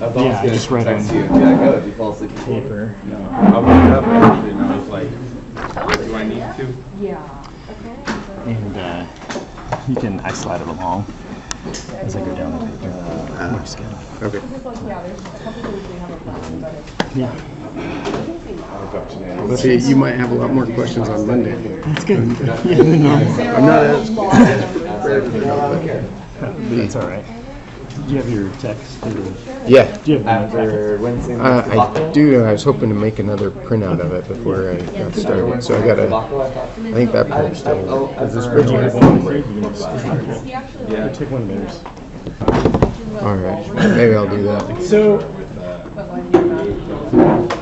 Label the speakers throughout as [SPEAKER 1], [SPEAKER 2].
[SPEAKER 1] Yeah, I just read on
[SPEAKER 2] you and be like, oh, did you fall asleep?
[SPEAKER 1] paper.
[SPEAKER 3] No, I looked up actually and I was like, do I need to?
[SPEAKER 4] Yeah. Okay.
[SPEAKER 1] And you can, I slide it along as I go down the paper. Looks good.
[SPEAKER 3] Okay.
[SPEAKER 4] Because like, yeah, there's a couple things we haven't done, but it's,
[SPEAKER 1] Yeah.
[SPEAKER 4] I think we
[SPEAKER 3] I was up today.
[SPEAKER 5] Let's see, you might have a lot more questions on Monday.
[SPEAKER 1] That's good.
[SPEAKER 5] I'm not asking.
[SPEAKER 1] That's all right. Do you have your text? Or,
[SPEAKER 5] Yeah.
[SPEAKER 1] do you have
[SPEAKER 2] After Wednesday
[SPEAKER 5] I do. I was hoping to make another printout of it before I got started. So I gotta, I think that part's still, is this bridge
[SPEAKER 1] have
[SPEAKER 5] one?
[SPEAKER 1] one? You can just
[SPEAKER 3] Yeah.
[SPEAKER 1] take one of theirs.
[SPEAKER 5] All right, maybe I'll do that.
[SPEAKER 1] So,
[SPEAKER 4] but like, you're not.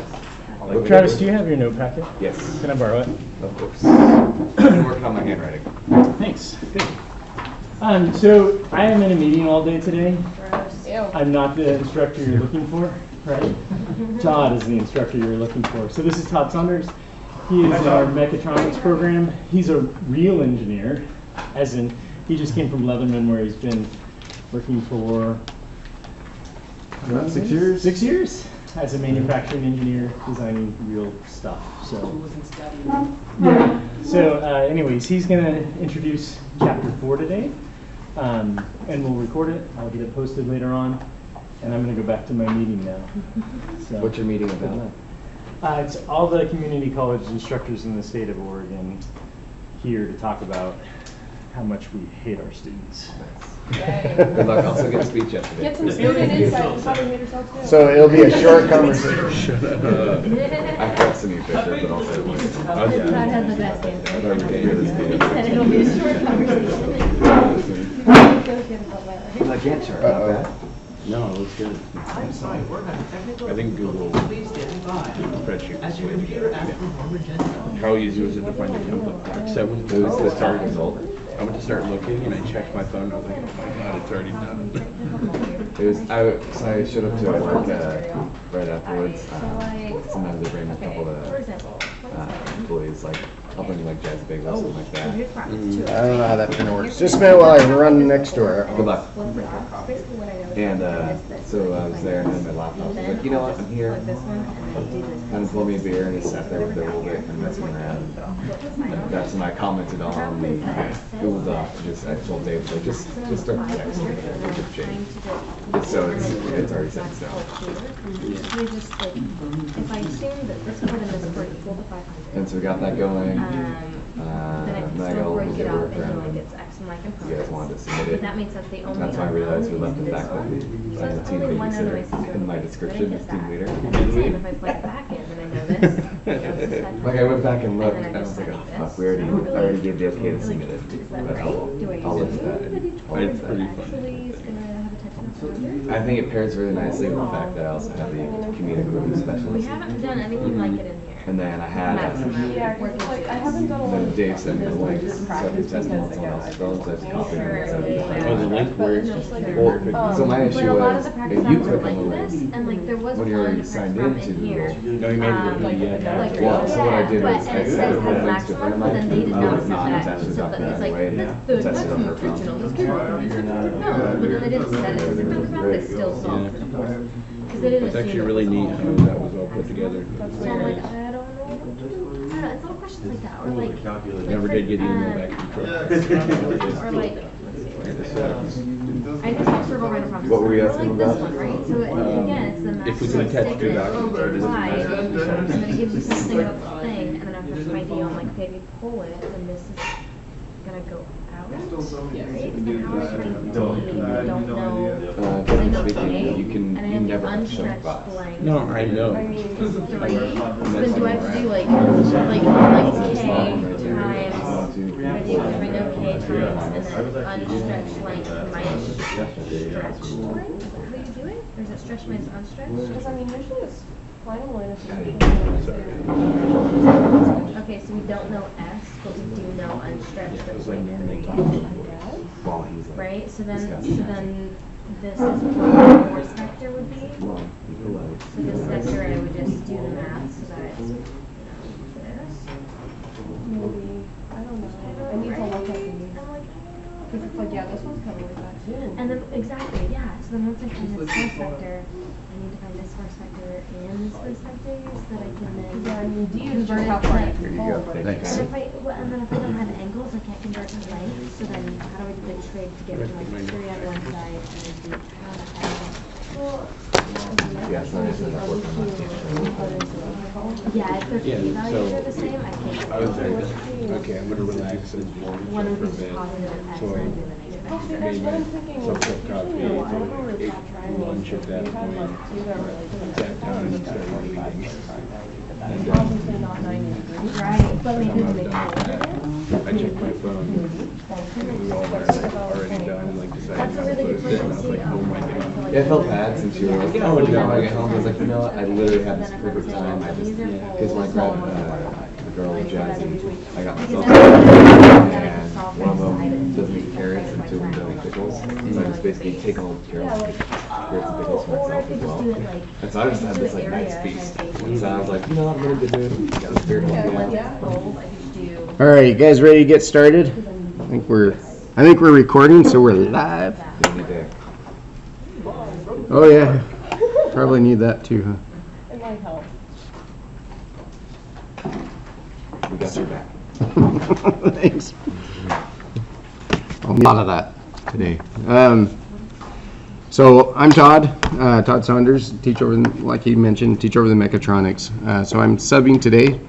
[SPEAKER 1] Travis, do you have your note packet?
[SPEAKER 2] Yes,
[SPEAKER 1] Can I borrow it?
[SPEAKER 2] of course. I'm working on my handwriting.
[SPEAKER 1] Thanks. Good. So I am in a meeting all day today.
[SPEAKER 4] Ew.
[SPEAKER 1] I'm not the instructor you're looking for, right? Todd is the instructor you're looking for. So this is Todd Saunders. He is in our mechatronics program. He's a real engineer, as in he just came from Leatherman where he's been working for
[SPEAKER 5] About 6 years?
[SPEAKER 1] 6 years as a manufacturing engineer designing real stuff. So yeah. So anyways, he's going to introduce chapter 4 today. And we'll record it. I'll get it posted later on. And I'm going to go back to my meeting now. So,
[SPEAKER 2] What's your meeting about?
[SPEAKER 1] It's all the community college instructors in the state of Oregon here to talk about how much we hate our students.
[SPEAKER 2] Good luck. Also get a speech yesterday.
[SPEAKER 4] Get some student insight. You probably hate yourself too.
[SPEAKER 5] So it'll be a short conversation.
[SPEAKER 2] I correct some of your pictures, but also like,
[SPEAKER 3] Oh, yeah.
[SPEAKER 6] Todd had the best answer.
[SPEAKER 2] I thought you were
[SPEAKER 6] He said it'll be a short conversation.
[SPEAKER 2] like, yeah, sure. Not bad.
[SPEAKER 3] No, it was good. I think Google spreadsheet was way to go. Yeah. How easy was it to find the template? Like 7
[SPEAKER 2] It was the start result.
[SPEAKER 3] I went to start looking and I checked my phone and I was like, oh my god, it's already done.
[SPEAKER 2] It was, so I showed up to work right afterwards. Sometimes they bring a couple
[SPEAKER 6] For
[SPEAKER 2] of
[SPEAKER 6] example,
[SPEAKER 2] employees, like helping like Jazz Big or something like that.
[SPEAKER 6] here's practice too.
[SPEAKER 5] I don't know how that printer works. Just a minute while I run next door.
[SPEAKER 2] Good luck.
[SPEAKER 6] Basically what I know is
[SPEAKER 2] And
[SPEAKER 6] that this,
[SPEAKER 2] so I was there and then my laptop was like, you know what, I'm here.
[SPEAKER 6] like this one, and then do this.
[SPEAKER 2] And pulled me a beer and just sat there with it a little bit and messing around. And that's when I commented on the Google Doc, just I told Dave, like, just start the text in a good shape. So it's already set in stone.
[SPEAKER 6] You just like, if I assume that this code and this were equal to 500.
[SPEAKER 2] And so we got that going.
[SPEAKER 6] Then I can
[SPEAKER 2] Then I got
[SPEAKER 6] still
[SPEAKER 2] a
[SPEAKER 6] break
[SPEAKER 2] little
[SPEAKER 6] it
[SPEAKER 2] bit of
[SPEAKER 6] up
[SPEAKER 2] work
[SPEAKER 6] into like
[SPEAKER 2] around.
[SPEAKER 6] its X and Y
[SPEAKER 2] You
[SPEAKER 6] components.
[SPEAKER 2] guys wanted to submit
[SPEAKER 6] But
[SPEAKER 2] it.
[SPEAKER 6] that means that the only
[SPEAKER 2] That's why I realized we left the
[SPEAKER 6] unknown
[SPEAKER 2] fact that
[SPEAKER 6] is
[SPEAKER 2] the
[SPEAKER 6] this. So
[SPEAKER 2] team
[SPEAKER 6] it's only one unknown
[SPEAKER 2] babysitter in my description is team leader.
[SPEAKER 6] And then same, if I plug it back in, then I know this.
[SPEAKER 2] Like I went back and looked
[SPEAKER 6] And
[SPEAKER 2] and
[SPEAKER 6] then
[SPEAKER 2] I was like,
[SPEAKER 6] just
[SPEAKER 2] oh
[SPEAKER 6] like
[SPEAKER 2] fuck,
[SPEAKER 6] this.
[SPEAKER 2] I already gave the okay to submit it.
[SPEAKER 6] Is that
[SPEAKER 2] But
[SPEAKER 6] right? Do I
[SPEAKER 2] I'll
[SPEAKER 6] use
[SPEAKER 2] list
[SPEAKER 6] it?
[SPEAKER 2] that.
[SPEAKER 3] It's
[SPEAKER 6] Or is
[SPEAKER 3] pretty
[SPEAKER 6] it
[SPEAKER 3] fun.
[SPEAKER 6] actually is gonna have a technical?
[SPEAKER 2] I think it pairs really nicely with the fact that I also have the communicative
[SPEAKER 6] We
[SPEAKER 2] specialist.
[SPEAKER 6] haven't done anything like it in here.
[SPEAKER 2] And then I had,
[SPEAKER 4] Yeah, 'cause it's like, I haven't done a lot
[SPEAKER 2] then
[SPEAKER 4] of
[SPEAKER 2] Dave sent me the
[SPEAKER 4] this,
[SPEAKER 2] link,
[SPEAKER 4] like,
[SPEAKER 2] so I could
[SPEAKER 4] practice
[SPEAKER 2] test
[SPEAKER 4] because,
[SPEAKER 2] on someone else's
[SPEAKER 4] again,
[SPEAKER 2] phone, so I just copied it and sent it.
[SPEAKER 3] Oh, the link where it's
[SPEAKER 6] Just like
[SPEAKER 2] Well, so my
[SPEAKER 6] But
[SPEAKER 2] issue
[SPEAKER 6] a lot of
[SPEAKER 2] was,
[SPEAKER 6] the
[SPEAKER 2] if
[SPEAKER 6] practice
[SPEAKER 2] you
[SPEAKER 6] rounds are
[SPEAKER 2] click on
[SPEAKER 6] like
[SPEAKER 2] the
[SPEAKER 6] this,
[SPEAKER 2] link,
[SPEAKER 6] and like there was
[SPEAKER 2] when you're
[SPEAKER 6] one
[SPEAKER 2] already
[SPEAKER 6] practice
[SPEAKER 2] signed
[SPEAKER 6] from
[SPEAKER 2] into
[SPEAKER 6] in here.
[SPEAKER 2] Google.
[SPEAKER 3] No, you made it with
[SPEAKER 6] Like,
[SPEAKER 3] the,
[SPEAKER 2] Well, so what I did
[SPEAKER 6] but,
[SPEAKER 2] was
[SPEAKER 6] and
[SPEAKER 2] I
[SPEAKER 6] it says
[SPEAKER 2] said
[SPEAKER 6] has
[SPEAKER 2] the links to a friend
[SPEAKER 6] maximum,
[SPEAKER 2] of
[SPEAKER 6] but then they did
[SPEAKER 2] mine.
[SPEAKER 6] not
[SPEAKER 2] I
[SPEAKER 6] set
[SPEAKER 2] was not
[SPEAKER 6] that.
[SPEAKER 2] attached to the
[SPEAKER 6] So that
[SPEAKER 2] document
[SPEAKER 6] it's like,
[SPEAKER 2] anyway.
[SPEAKER 6] the
[SPEAKER 2] Tested on
[SPEAKER 6] maximum
[SPEAKER 2] her phone.
[SPEAKER 6] original was good. No, but then they didn't set it as a maximum, they still solved for the course. Because they didn't
[SPEAKER 3] it's actually
[SPEAKER 6] assume
[SPEAKER 3] really
[SPEAKER 6] it was
[SPEAKER 3] neat
[SPEAKER 6] solved.
[SPEAKER 3] how that was all put together.
[SPEAKER 6] So I'm like, I don't know what to do. I don't know, it's little questions like that, or like.
[SPEAKER 3] Never did get email back from Trump.
[SPEAKER 6] Or like, let's see. I just like verbal random process.
[SPEAKER 2] What were you
[SPEAKER 6] Or
[SPEAKER 2] asking
[SPEAKER 6] like this
[SPEAKER 2] about?
[SPEAKER 6] one, right? So again, it's the
[SPEAKER 3] If we
[SPEAKER 6] maximum
[SPEAKER 3] can attach two
[SPEAKER 6] thickness
[SPEAKER 3] documents, or does it
[SPEAKER 6] wide,
[SPEAKER 3] matter?
[SPEAKER 6] and then it gives you something about the thing, and then after some idea, I'm like, okay, if you pull it, then this is gonna go out, right? And how is it going to be? I don't know.
[SPEAKER 2] Generally speaking, you can,
[SPEAKER 6] And I
[SPEAKER 2] you
[SPEAKER 6] have the
[SPEAKER 2] never have to show
[SPEAKER 6] unstretched
[SPEAKER 2] class.
[SPEAKER 6] blank.
[SPEAKER 3] No, I know.
[SPEAKER 4] I mean,
[SPEAKER 6] 3. So then do I have to do like K times, do I do bring up K times, and then unstretched length minus stretched length? Is that how you do it? Or is it stretched minus unstretched?
[SPEAKER 4] because I mean, usually it's final line is
[SPEAKER 6] Okay, so we don't know S, but we do know unstretched
[SPEAKER 3] It was
[SPEAKER 6] or
[SPEAKER 3] like
[SPEAKER 6] length
[SPEAKER 3] normally
[SPEAKER 6] 3.
[SPEAKER 2] While he's like,
[SPEAKER 6] Right, so then this is what the force vector would be.
[SPEAKER 2] well, he's polite.
[SPEAKER 6] So this vector, I would just do the math so that it's, this.
[SPEAKER 4] maybe, I don't know. I need to look at these.
[SPEAKER 6] I'm like,
[SPEAKER 4] Because it's like, yeah, this one's kind of like that too.
[SPEAKER 6] and then, exactly, yeah, So then once I find this force vector, I need to find this force vector and this force vector so that I can then
[SPEAKER 4] Yeah, I mean, D is
[SPEAKER 6] convert
[SPEAKER 4] just
[SPEAKER 6] it
[SPEAKER 4] how far you
[SPEAKER 6] to
[SPEAKER 4] can
[SPEAKER 2] There you
[SPEAKER 4] pull,
[SPEAKER 2] go.
[SPEAKER 4] but
[SPEAKER 2] Thanks.
[SPEAKER 6] and if I, well, and then if I don't have angles, I can't convert to length. So then how do I do the trig to get from like 3 on one side and then do
[SPEAKER 4] well,
[SPEAKER 2] Yeah, so it's not working on that.
[SPEAKER 6] yeah, if their
[SPEAKER 3] Yeah,
[SPEAKER 6] p values
[SPEAKER 3] so-
[SPEAKER 6] are the same, I can't.
[SPEAKER 3] I would say, okay, I'm gonna relax and
[SPEAKER 6] One would
[SPEAKER 3] for a
[SPEAKER 6] be
[SPEAKER 3] bit.
[SPEAKER 6] positive x,
[SPEAKER 3] So
[SPEAKER 6] one
[SPEAKER 3] I
[SPEAKER 6] would be the negative
[SPEAKER 4] oh,
[SPEAKER 6] x.
[SPEAKER 4] see, that's what I'm thinking.
[SPEAKER 3] Some cup
[SPEAKER 4] Usually
[SPEAKER 3] coffee,
[SPEAKER 4] in Idaho, we're
[SPEAKER 3] ate
[SPEAKER 4] top triangles,
[SPEAKER 3] lunch at
[SPEAKER 4] so
[SPEAKER 3] that
[SPEAKER 4] we had like
[SPEAKER 3] point,
[SPEAKER 4] two that were like in
[SPEAKER 3] sat down and started reading.
[SPEAKER 4] That's
[SPEAKER 3] And,
[SPEAKER 4] obviously not 90 degrees.
[SPEAKER 6] Right, but we
[SPEAKER 3] I'm
[SPEAKER 6] did
[SPEAKER 3] not
[SPEAKER 6] make
[SPEAKER 3] done with that. I checked my phone, and we were all already done, and like decided
[SPEAKER 6] That's a
[SPEAKER 3] not to
[SPEAKER 6] really
[SPEAKER 3] put
[SPEAKER 6] good
[SPEAKER 3] it
[SPEAKER 6] place
[SPEAKER 3] in,
[SPEAKER 6] to
[SPEAKER 3] I was
[SPEAKER 6] see.
[SPEAKER 3] like, oh my god.
[SPEAKER 2] Yeah, I felt bad since you were like,
[SPEAKER 6] Yeah.
[SPEAKER 2] oh, you know, I get home, I was like, you know what, I literally had this perfect time, I just, because my the girl in jazz, I got myself, and one of them doesn't eat carrots and two of them don't eat pickles, so I just basically take all the carrots and pickles for myself as well. And so I just had this like nice feast, and so I was like, you know, I'm in a good mood, got a spirit one
[SPEAKER 4] Yeah.
[SPEAKER 5] All right, you guys ready to get started? I think we're recording, so we're live.
[SPEAKER 2] any day.
[SPEAKER 5] Oh yeah, probably need that too,
[SPEAKER 4] It might help.
[SPEAKER 2] We got your back.
[SPEAKER 5] huh? Thanks. I'll need a lot of that today. So I'm Todd Saunders, teach over, like he mentioned, teach over the mechatronics. So I'm subbing today.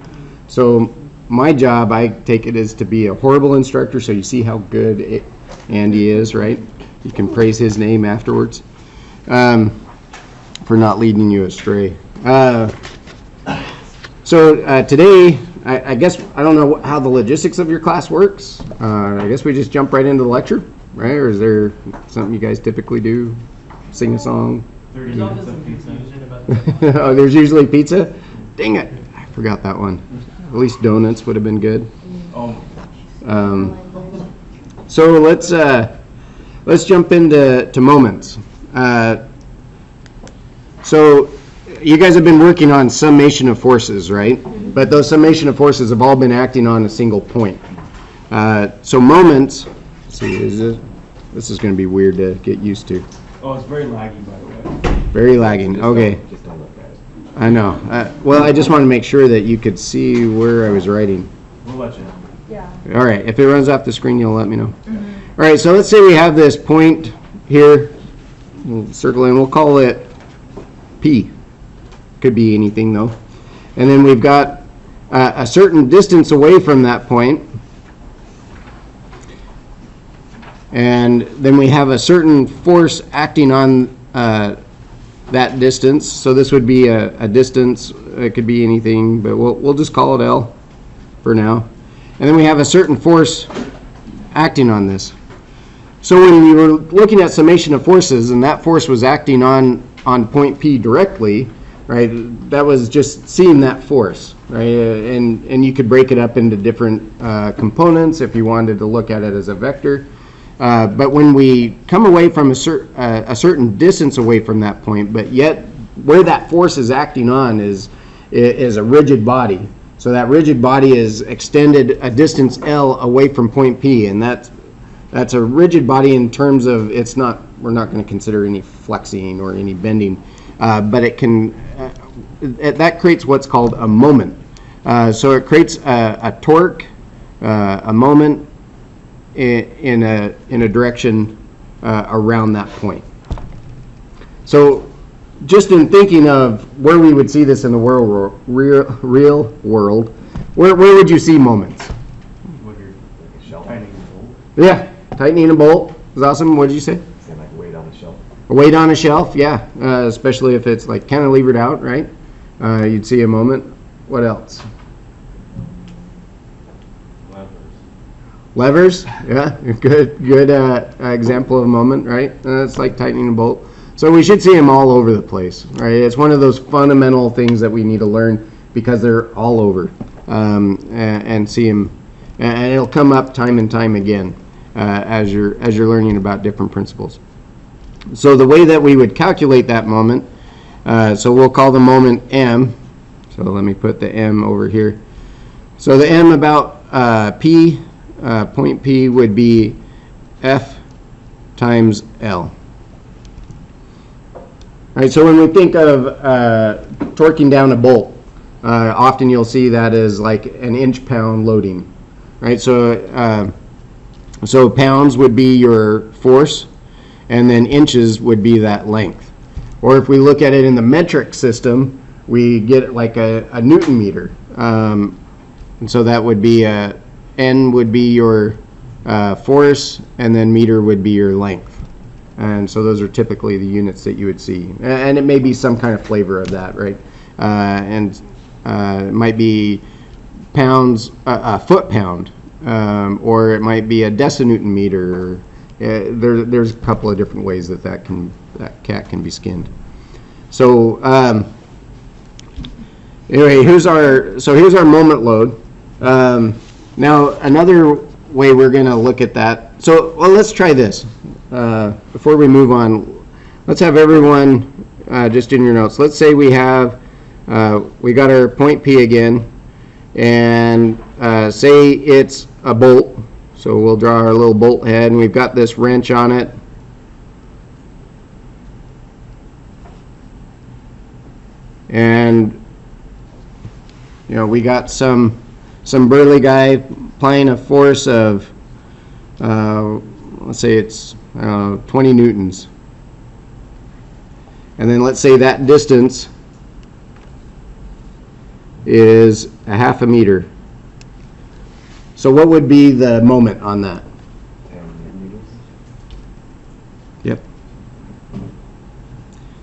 [SPEAKER 5] So my job, I take it, is to be a horrible instructor. So you see how good Andy is, right? You can praise his name afterwards for not leading you astray. So today, I guess, I don't know how the logistics of your class works. I guess we just jump right into the lecture, right? Or is there something you guys typically do? Sing a song?
[SPEAKER 1] 30 minutes of pizza.
[SPEAKER 5] Oh, there's usually pizza? Dang it, I forgot that one. At least donuts would have been good. So let's jump into moments. So you guys have been working on summation of forces, right? But those summation of forces have all been acting on a single point. So moments, let's see, this is going to be weird to get used to.
[SPEAKER 1] Oh, it's very laggy, by the way.
[SPEAKER 5] Very lagging, okay.
[SPEAKER 2] Just don't look at it.
[SPEAKER 5] I know. Well, I just want to make sure that you could see where I was writing.
[SPEAKER 1] We'll let you know.
[SPEAKER 4] Yeah.
[SPEAKER 5] All right, if it runs off the screen, you'll let me know. All right, so let's say we have this point here. We'll circle in, we'll call it P. Could be anything though. And then we've got a certain distance away from that point. And then we have a certain force acting on that distance. So this would be a distance, it could be anything, but we'll just call it L for now. And then we have a certain force acting on this. So when we were looking at summation of forces and that force was acting on point P directly, right, that was just seeing that force, right? And you could break it up into different components if you wanted to look at it as a vector. But when we come away from a certain distance away from that point, but yet where that force is acting on is a rigid body. So that rigid body is extended a distance L away from point P, and that's a rigid body in terms of we're not going to consider any flexing or any bending, but it can that creates what's called a moment. So it creates a torque, a moment in a direction around that point. So just in thinking of where we would see this in the real world, where would you see moments?
[SPEAKER 1] Tightening the bolt.
[SPEAKER 5] Yeah, tightening a bolt is awesome. What did you say?
[SPEAKER 2] Saying like weight on the shelf.
[SPEAKER 5] A weight on a shelf, yeah, especially if it's like cantilevered out, right? You'd see a moment. What else? Levers, yeah, good example of a moment, right? It's like tightening a bolt. So we should see them all over the place, right? It's one of those fundamental things that we need to learn because they're all over, and see them, and it'll come up time and time again as you're learning about different principles. So the way that we would calculate that moment, so we'll call the moment M. So let me put the M over here. So the M about P. Point P would be F times L. All right, so when we think of torquing down a bolt, often you'll see that as like an inch-pound loading, right? So pounds would be your force, and then inches would be that length. Or if we look at it in the metric system, we get like a Newton meter. And so that would be N would be your force, and then meter would be your length. And so those are typically the units that you would see. And it may be some kind of flavor of that, right? It might be pounds, a foot-pound, or it might be a decinewton meter. There's a couple of different ways that cat can be skinned. So anyway, here's our moment load. Now another way we're going to look at that. So let's try this before we move on. Let's have everyone just in your notes. Let's say we got our point P again, and say it's a bolt. So we'll draw our little bolt head, and we've got this wrench on it. And we got some burly guy applying a force of let's say it's 20 newtons. And then let's say that distance is a half a meter. So what would be the moment on that?
[SPEAKER 2] 10 meters.
[SPEAKER 5] Yep.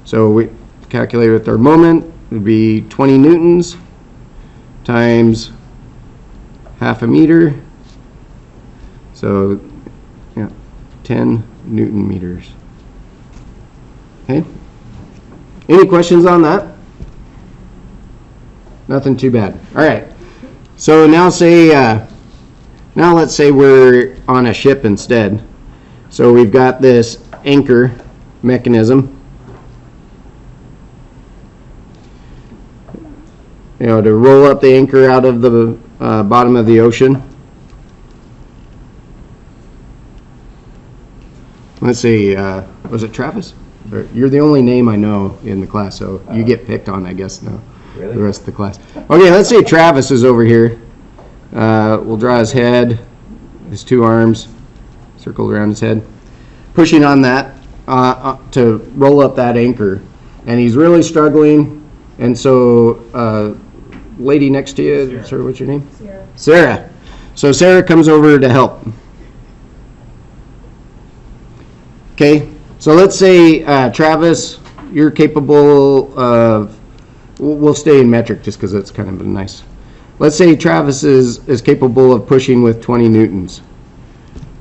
[SPEAKER 5] So we calculate with our moment, it would be 20 newtons times half a meter. So 10 Newton meters. Okay. Any questions on that? Nothing too bad. All right. So now let's say we're on a ship instead. So we've got this anchor mechanism. To roll up the anchor out of the bottom of the ocean. Let's see, was it Travis? You're the only name I know in the class, so you get picked on, I guess, now.
[SPEAKER 2] Really?
[SPEAKER 5] The rest of the class. Okay, let's say Travis is over here. We'll draw his head, his two arms, circled around his head, pushing on that to roll up that anchor. And he's really struggling, and so lady next to you,
[SPEAKER 1] Sarah.
[SPEAKER 5] sorry, what's your name?
[SPEAKER 4] Sierra.
[SPEAKER 5] Sarah. So Sarah comes over to help. Okay, so let's say Travis, you're capable of, we'll stay in metric just because it's kind of nice. Let's say Travis is capable of pushing with 20 newtons,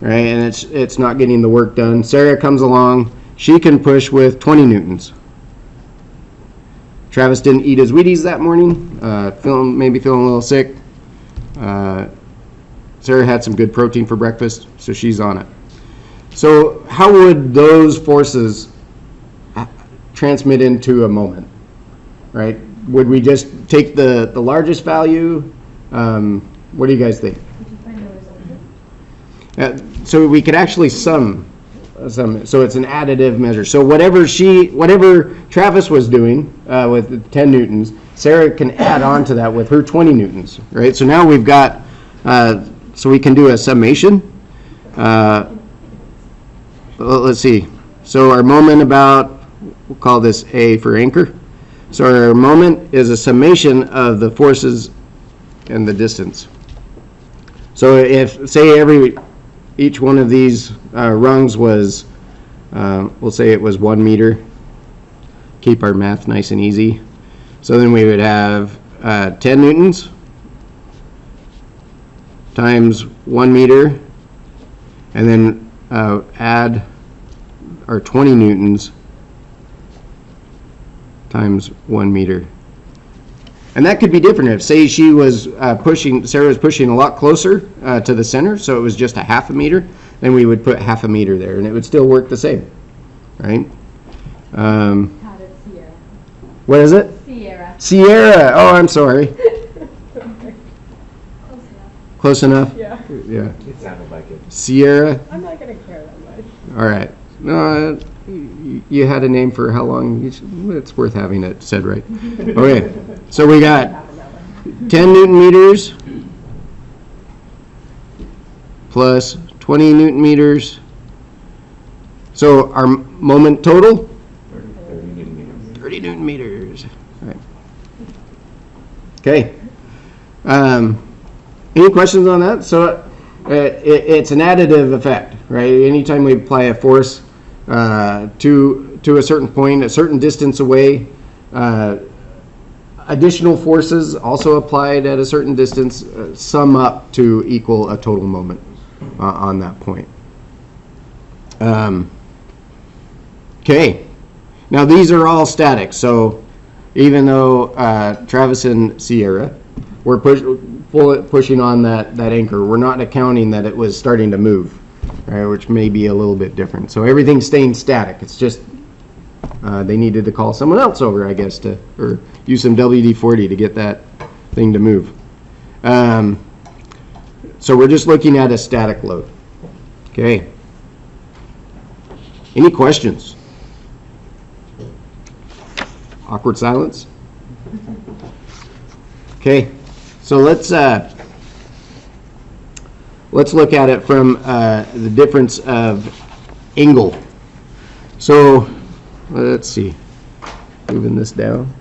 [SPEAKER 5] right? And it's not getting the work done. Sarah comes along, she can push with 20 newtons. Travis didn't eat his Wheaties that morning, maybe feeling a little sick. Sarah had some good protein for breakfast, so she's on it. So how would those forces transmit into a moment, right? Would we just take the largest value? What do you guys think? So we could actually sum, so it's an additive measure. So whatever Travis was doing with 10 newtons, Sarah can add on to that with her 20 newtons, right? So now we've got, so we can do a summation. Let's see. So our moment we'll call this A for anchor. So our moment is a summation of the forces and the distance. So if, say, each one of these rungs was, we'll say it was 1 meter. Keep our math nice and easy. So then we would have 10 newtons times 1 meter, and then add our 20 newtons times 1 meter. And that could be different if, say, Sarah was pushing a lot closer to the center, so it was just a half a meter, then we would put half a meter there, and it would still work the same, right?
[SPEAKER 4] Sierra.
[SPEAKER 5] What is it?
[SPEAKER 4] Sierra.
[SPEAKER 5] Sierra. Oh, I'm sorry. Close enough?
[SPEAKER 4] Yeah.
[SPEAKER 5] Yeah.
[SPEAKER 2] It sounded like it.
[SPEAKER 5] Sierra.
[SPEAKER 4] I'm not gonna care that much.
[SPEAKER 5] All right. No, you had a name for how long? It's worth having it said right. Okay, so we got 10 Newton meters plus 20 Newton meters. So our moment total? 30 Newton meters. All right. Okay. Any questions on that? So it's an additive effect, right? Anytime we apply a force to a certain point, a certain distance away, additional forces also applied at a certain distance sum up to equal a total moment on that point. Okay. Now these are all static, so even though Travis and Sierra were pushing on that anchor, we're not accounting that it was starting to move, right, which may be a little bit different. So everything's staying static. It's just they needed to call someone else over, I guess, or use some WD-40 to get that thing to move. So we're just looking at a static load. Okay. Any questions? Awkward silence? Okay, so let's look at it from the difference of angle. So let's see, moving this down.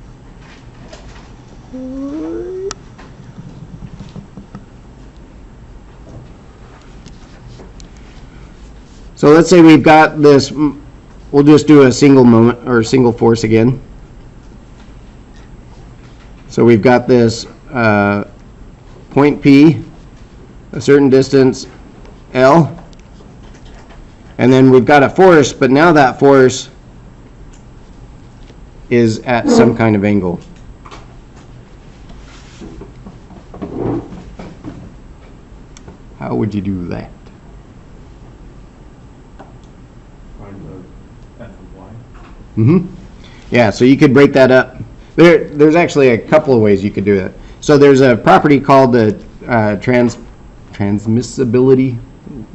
[SPEAKER 5] So let's say we've got this, we'll just do a single moment or single force again. So we've got this point P, a certain distance L, and then we've got a force, but now that force is at some kind of angle. How would you do that?
[SPEAKER 1] Find the F of Y.
[SPEAKER 5] Mm-hmm. Yeah, so you could break that up. There's actually a couple of ways you could do it. So there's a property called the transmissibility,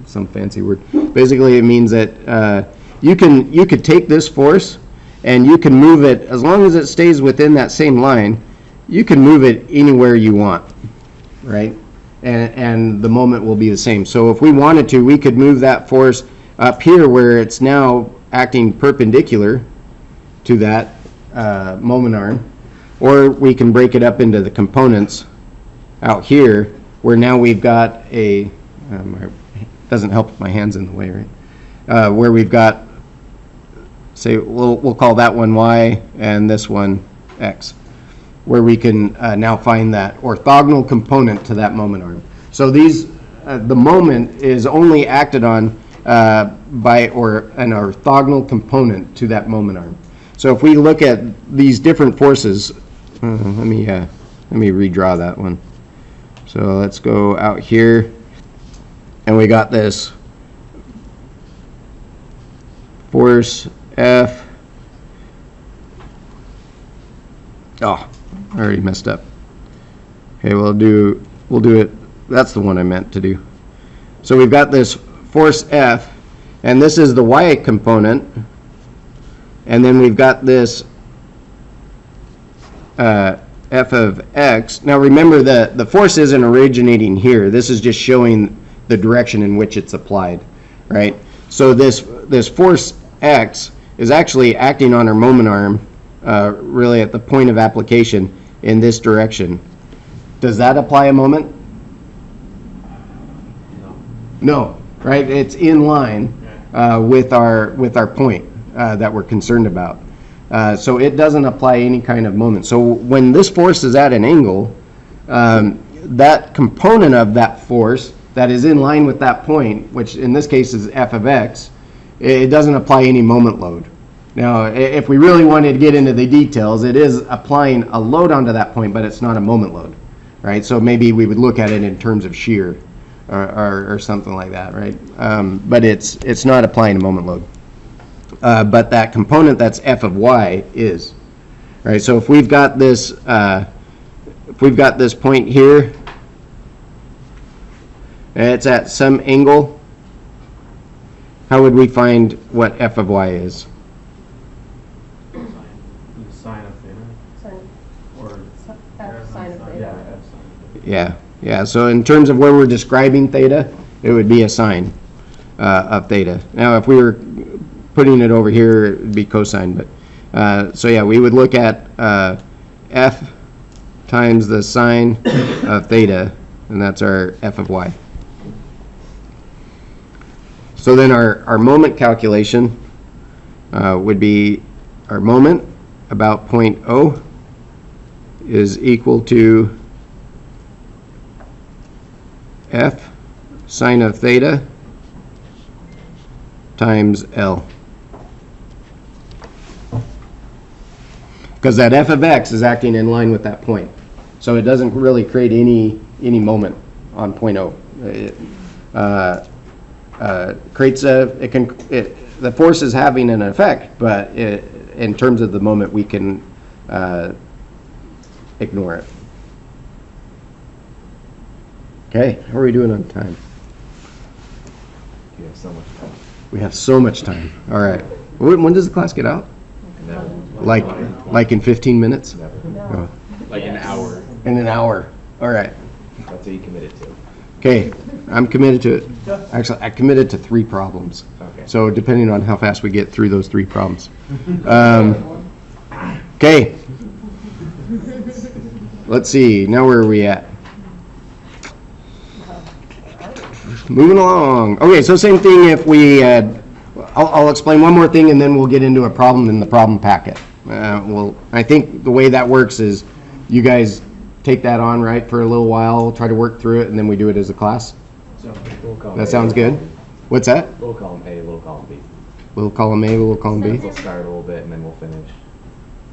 [SPEAKER 5] some fancy word. Basically, it means that you could take this force and you can move it, as long as it stays within that same line, you can move it anywhere you want, right? And the moment will be the same. So if we wanted to, we could move that force up here where it's now acting perpendicular to that moment arm. Or we can break it up into the components out here, where now we've got a, doesn't help if my hand's in the way, right? Where we've got, say, we'll call that one Y and this one X, where we can now find that orthogonal component to that moment arm. So these, the moment is only acted on by an orthogonal component to that moment arm. So if we look at these different forces, let me redraw that one. So let's go out here, and we got this force F. Oh, I already messed up. Okay, we'll do it. That's the one I meant to do. So we've got this force F, and this is the Y component, and then we've got this F of X. Now remember that the force isn't originating here. This is just showing the direction in which it's applied, right? So this force X is actually acting on our moment arm, really at the point of application in this direction. Does that apply a moment? No, right? It's in line with our point that we're concerned about. So it doesn't apply any kind of moment. So when this force is at an angle, that component of that force that is in line with that point, which in this case is F of X, it doesn't apply any moment load. Now, if we really wanted to get into the details, it is applying a load onto that point, but it's not a moment load, right? So maybe we would look at it in terms of shear or something like that, right? But it's not applying a moment load. But that component that's F of Y is, right? So if we've got this point here, and it's at some angle, how would we find what F of Y is?
[SPEAKER 4] Sine of theta.
[SPEAKER 5] Yeah, so in terms of where we're describing theta, it would be a sine of theta. Now, if we were putting it over here, it would be cosine, but, so yeah, we would look at f times the sine of theta, and that's our f of y. So then our moment calculation would be our moment about point O is equal to f sine of theta times L. Because that f of x is acting in line with that point. So it doesn't really create any moment on point O. It creates the force is having an effect, but in terms of the moment, we can ignore it. Okay, how are we doing on time?
[SPEAKER 2] You have so much time.
[SPEAKER 5] We have so much time. All right. When does the class get out?
[SPEAKER 2] Never.
[SPEAKER 5] Like in 15 minutes?
[SPEAKER 2] Never.
[SPEAKER 5] Oh,
[SPEAKER 3] Like an hour.
[SPEAKER 5] in an hour. All right.
[SPEAKER 2] That's what you committed to.
[SPEAKER 5] Okay, I'm committed to it. Actually, I committed to 3 problems.
[SPEAKER 2] Okay.
[SPEAKER 5] So depending on how fast we get through those 3 problems. Okay. Let's see. Now where are we at? Moving along. Okay, so same thing if we, I'll explain one more thing and then we'll get into a problem in the problem packet. Well, I think the way that works is you guys take that on, right, for a little while, try to work through it, and then we do it as a class.
[SPEAKER 2] We'll call
[SPEAKER 5] That
[SPEAKER 2] A,
[SPEAKER 5] sounds good. What's that?
[SPEAKER 2] We'll call them A, we'll call them B.
[SPEAKER 5] Little column A, little column B.
[SPEAKER 2] We'll start a little bit and then we'll finish.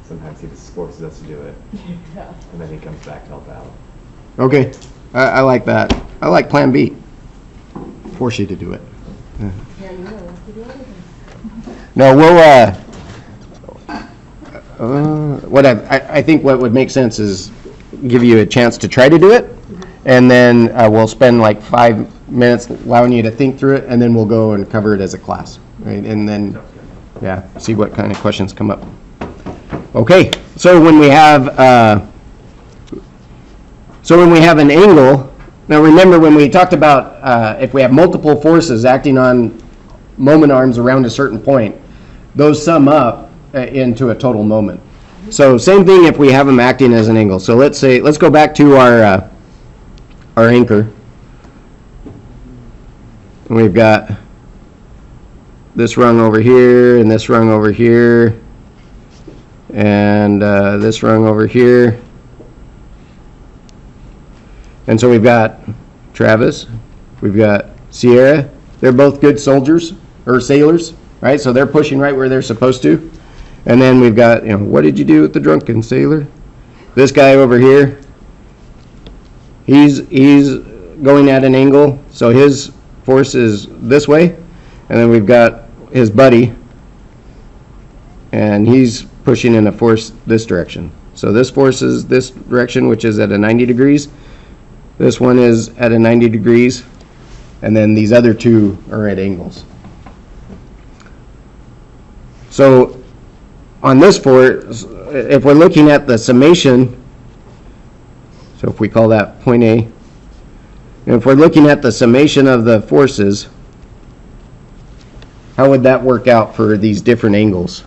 [SPEAKER 2] Sometimes he just forces us to do it. And then he comes back to help out.
[SPEAKER 5] Okay, I like that. I like Plan B. Force you to do it. No, we'll, what I think what would make sense is give you a chance to try to do it, and then we'll spend like 5 minutes allowing you to think through it, and then we'll go and cover it as a class, right? And then, yeah, see what kind of questions come up. Okay, so when we have an angle, now remember when we talked about if we have multiple forces acting on moment arms around a certain point, those sum up into a total moment. So same thing if we have them acting as an angle. So let's go back to our anchor. And we've got this rung over here, and this rung over here, and this rung over here. And so we've got Travis, we've got Sierra. They're both good soldiers, or sailors, right? So they're pushing right where they're supposed to. And then we've got, what did you do with the drunken sailor? This guy over here, he's going at an angle, so his force is this way. And then we've got his buddy, and he's pushing in a force this direction. So this force is this direction, which is at a 90 degrees. This one is at a 90 degrees. And then these other two are at angles. So on this force, if we're looking at the summation, so if we call that point A, and if we're looking at the summation of the forces, how would that work out for these different angles?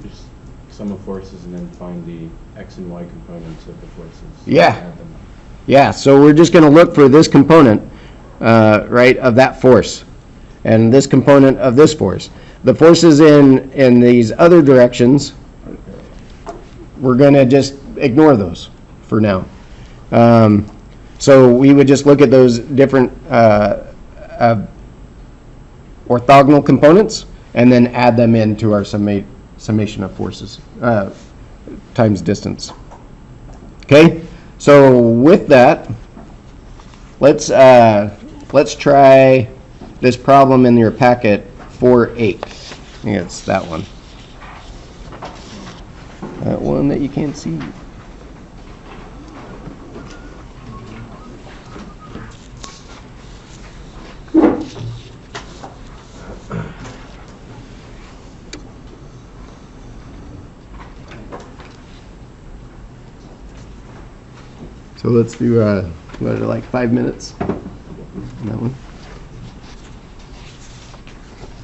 [SPEAKER 3] Just sum of forces and then find the x and y components of the forces.
[SPEAKER 5] Yeah. Yeah, so we're just going to look for this component, right, of that force, and this component of this force. The forces in these other directions, we're going to just ignore those for now. So we would just look at those different orthogonal components and then add them into our summation of forces times distance. Okay, so with that, let's try this problem in your packet 4.8. I think it's that one. That one that you can't see. So let's do, what, like 5 minutes? That one.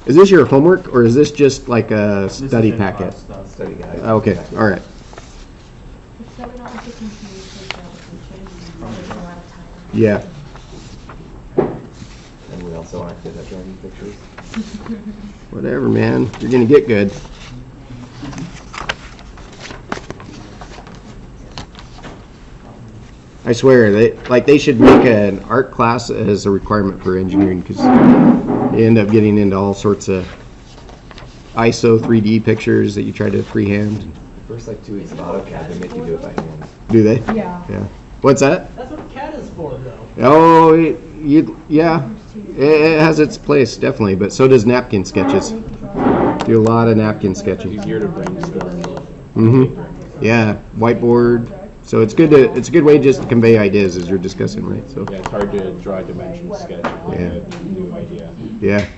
[SPEAKER 5] Is this your homework, or is this just like a study packet?
[SPEAKER 2] Study guide.
[SPEAKER 5] Okay, all right.
[SPEAKER 6] So we don't have to confuse with the application, there's a lot of time.
[SPEAKER 5] Yeah.
[SPEAKER 2] And we also aren't good at drawing pictures.
[SPEAKER 5] Whatever, man. You're gonna get good. I swear, they should make an art class as a requirement for engineering, because you end up getting into all sorts of ISO 3D pictures that you try to freehand.
[SPEAKER 2] First like 2 weeks of AutoCAD, they make you do it by hand.
[SPEAKER 5] Do they?
[SPEAKER 4] Yeah.
[SPEAKER 5] Yeah. What's that?
[SPEAKER 7] That's what CAD is for, though.
[SPEAKER 5] Oh, yeah. It has its place, definitely, but so does napkin sketches. Do a lot of napkin sketching.
[SPEAKER 3] Easier to brainstorm.
[SPEAKER 5] Mm-hmm. Yeah, whiteboard. So it's a good way just to convey ideas as you're discussing, right? So
[SPEAKER 3] Yeah, it's hard to draw a dimension sketch with a new idea.
[SPEAKER 5] yeah.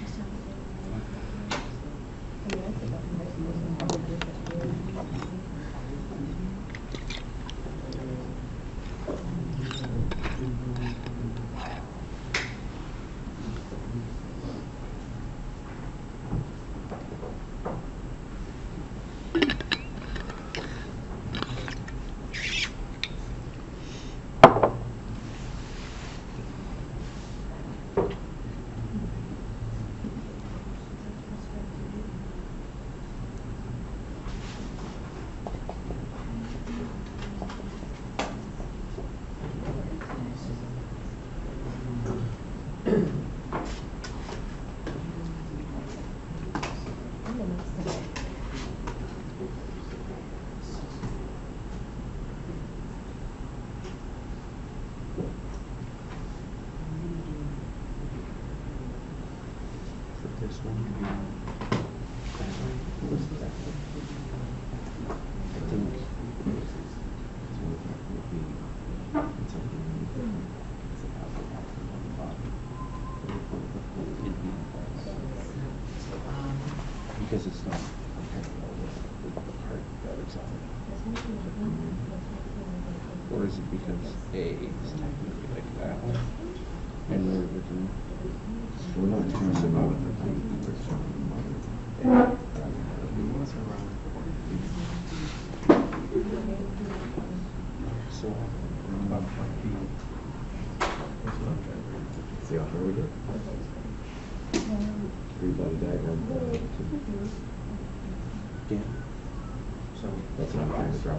[SPEAKER 3] This one. Because it's not the part that it's on. Or is it because A is technically like that one? And we're looking. We're not talking about it. So,
[SPEAKER 2] See how far we get? 3 body diagram.
[SPEAKER 3] yeah. So
[SPEAKER 2] That's what I'm trying to draw.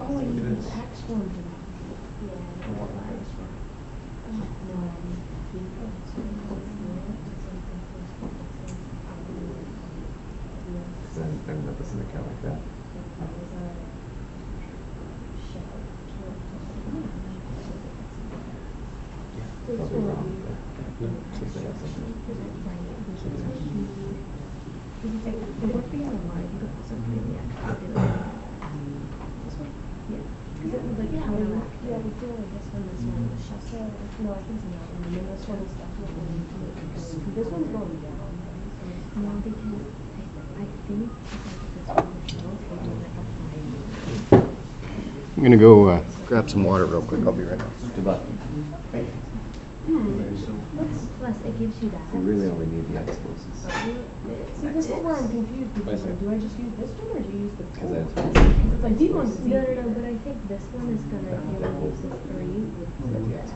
[SPEAKER 4] Oh, you need the tax form for that.
[SPEAKER 2] Because I ended up with an account like that. Probably wrong. Something else.
[SPEAKER 4] No, I can see that one, and then this one is definitely, this one's going down.
[SPEAKER 6] No, because I think this one is
[SPEAKER 5] I'm gonna go grab some water real quick. I'll be right back.
[SPEAKER 2] Good luck.
[SPEAKER 6] plus it gives you that.
[SPEAKER 2] You really only need the X-forces.
[SPEAKER 4] See, this is where I'm confused, because like, do I just use this one, or do you use the
[SPEAKER 2] Because
[SPEAKER 4] full?
[SPEAKER 2] that's
[SPEAKER 4] Like, these ones,
[SPEAKER 6] No, but I think this one is gonna, if you use the 3 with the X2.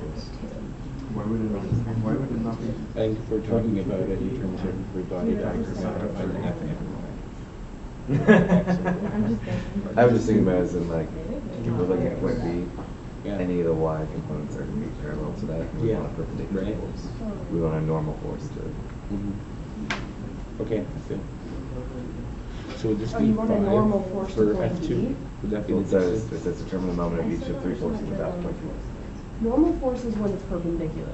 [SPEAKER 8] Why would it not be?
[SPEAKER 3] I think if we're talking about it in terms of free body diagram, I think
[SPEAKER 4] I'm just thinking.
[SPEAKER 2] I was just thinking about it as in like, if we're looking at point B,
[SPEAKER 3] Yeah.
[SPEAKER 2] any of the Y components are going to be parallel to that. And we
[SPEAKER 3] Yeah.
[SPEAKER 2] want a perpendicular
[SPEAKER 3] Right.
[SPEAKER 2] force. We want a normal force to.
[SPEAKER 3] Okay, that's good. So would this
[SPEAKER 4] Oh,
[SPEAKER 3] be
[SPEAKER 4] you want a
[SPEAKER 3] 5
[SPEAKER 4] normal force
[SPEAKER 3] for
[SPEAKER 4] to point
[SPEAKER 3] F2?
[SPEAKER 4] B?
[SPEAKER 3] Would that be
[SPEAKER 2] Well,
[SPEAKER 3] the
[SPEAKER 2] it
[SPEAKER 3] distance?
[SPEAKER 2] says determine the moment of each of 3 forces without point.
[SPEAKER 4] Normal force is when it's perpendicular.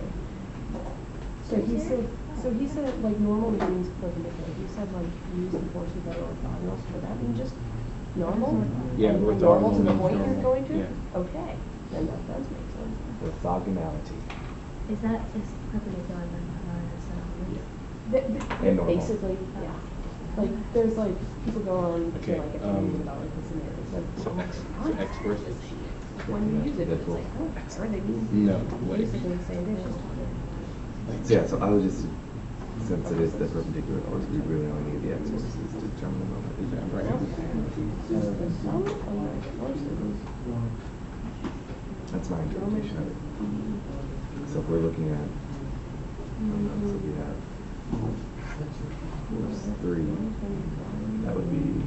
[SPEAKER 4] So he said, So he said, like, normal means perpendicular. He said, like, use the forces that are orthogonal. So would that mean just normal?
[SPEAKER 3] Yeah,
[SPEAKER 4] Like,
[SPEAKER 3] orthogonal
[SPEAKER 4] normal to the
[SPEAKER 3] means
[SPEAKER 4] point you're
[SPEAKER 3] normal.
[SPEAKER 4] going to?
[SPEAKER 3] Yeah.
[SPEAKER 4] Okay, then that does make sense.
[SPEAKER 2] Orthogonality.
[SPEAKER 6] Is perpendicular and
[SPEAKER 2] And normal.
[SPEAKER 4] Basically, yeah. Like, there's like, people go on to
[SPEAKER 3] Okay,
[SPEAKER 4] like opinions about like this and that. It's like,
[SPEAKER 3] So X versus.
[SPEAKER 4] when you use it, it's like, oh, sure, they mean
[SPEAKER 3] No way.
[SPEAKER 4] basically the same thing.
[SPEAKER 2] So yeah, so I was just, since it is the perpendicular force, we really only need the x forces to determine the moment.
[SPEAKER 3] Is that right?
[SPEAKER 2] That's my interpretation of it. So if we're looking at, so we have force 3, that would be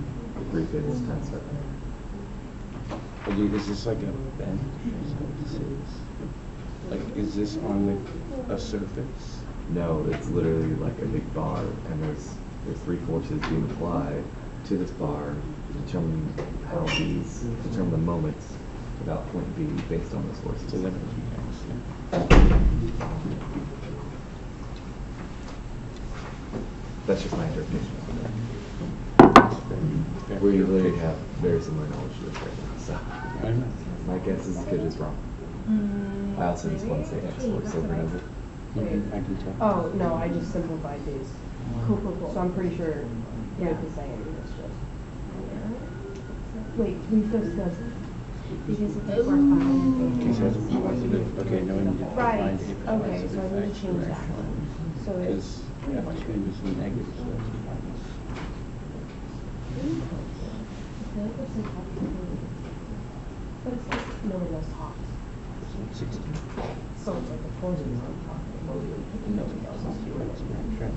[SPEAKER 2] 3/5 times 7.
[SPEAKER 3] Okay, is this like a bend? Is that what this is? Like, is this on a surface?
[SPEAKER 2] No, it's literally like a big bar, and there's 3 forces being applied to this bar to determine determine the moments about point B based on those forces.
[SPEAKER 3] So then it would be X.
[SPEAKER 2] That's just my interpretation of it.
[SPEAKER 3] Fair.
[SPEAKER 2] We literally have very similar knowledge to this right now, so
[SPEAKER 3] I don't know.
[SPEAKER 2] my guess is good is wrong. I also just want to say X force over and over.
[SPEAKER 3] I can tell.
[SPEAKER 4] Oh, no, I just simplified these. Cool. So I'm pretty sure they're the same, it's just. Wait, we discussed.
[SPEAKER 6] Because it's orthogonal.
[SPEAKER 3] Okay, so it's positive. Okay, no, we need to
[SPEAKER 4] Right,
[SPEAKER 3] find the
[SPEAKER 4] okay, so I
[SPEAKER 3] positive
[SPEAKER 4] need
[SPEAKER 3] X
[SPEAKER 4] to change that
[SPEAKER 3] direction.
[SPEAKER 4] one. So
[SPEAKER 3] Because
[SPEAKER 4] it's.
[SPEAKER 3] F2 is negative, so that's minus.
[SPEAKER 4] But it's like, no, it does hot.
[SPEAKER 3] 60.
[SPEAKER 4] So it's like the force is on top. Nobody else is doing it.
[SPEAKER 3] Sure.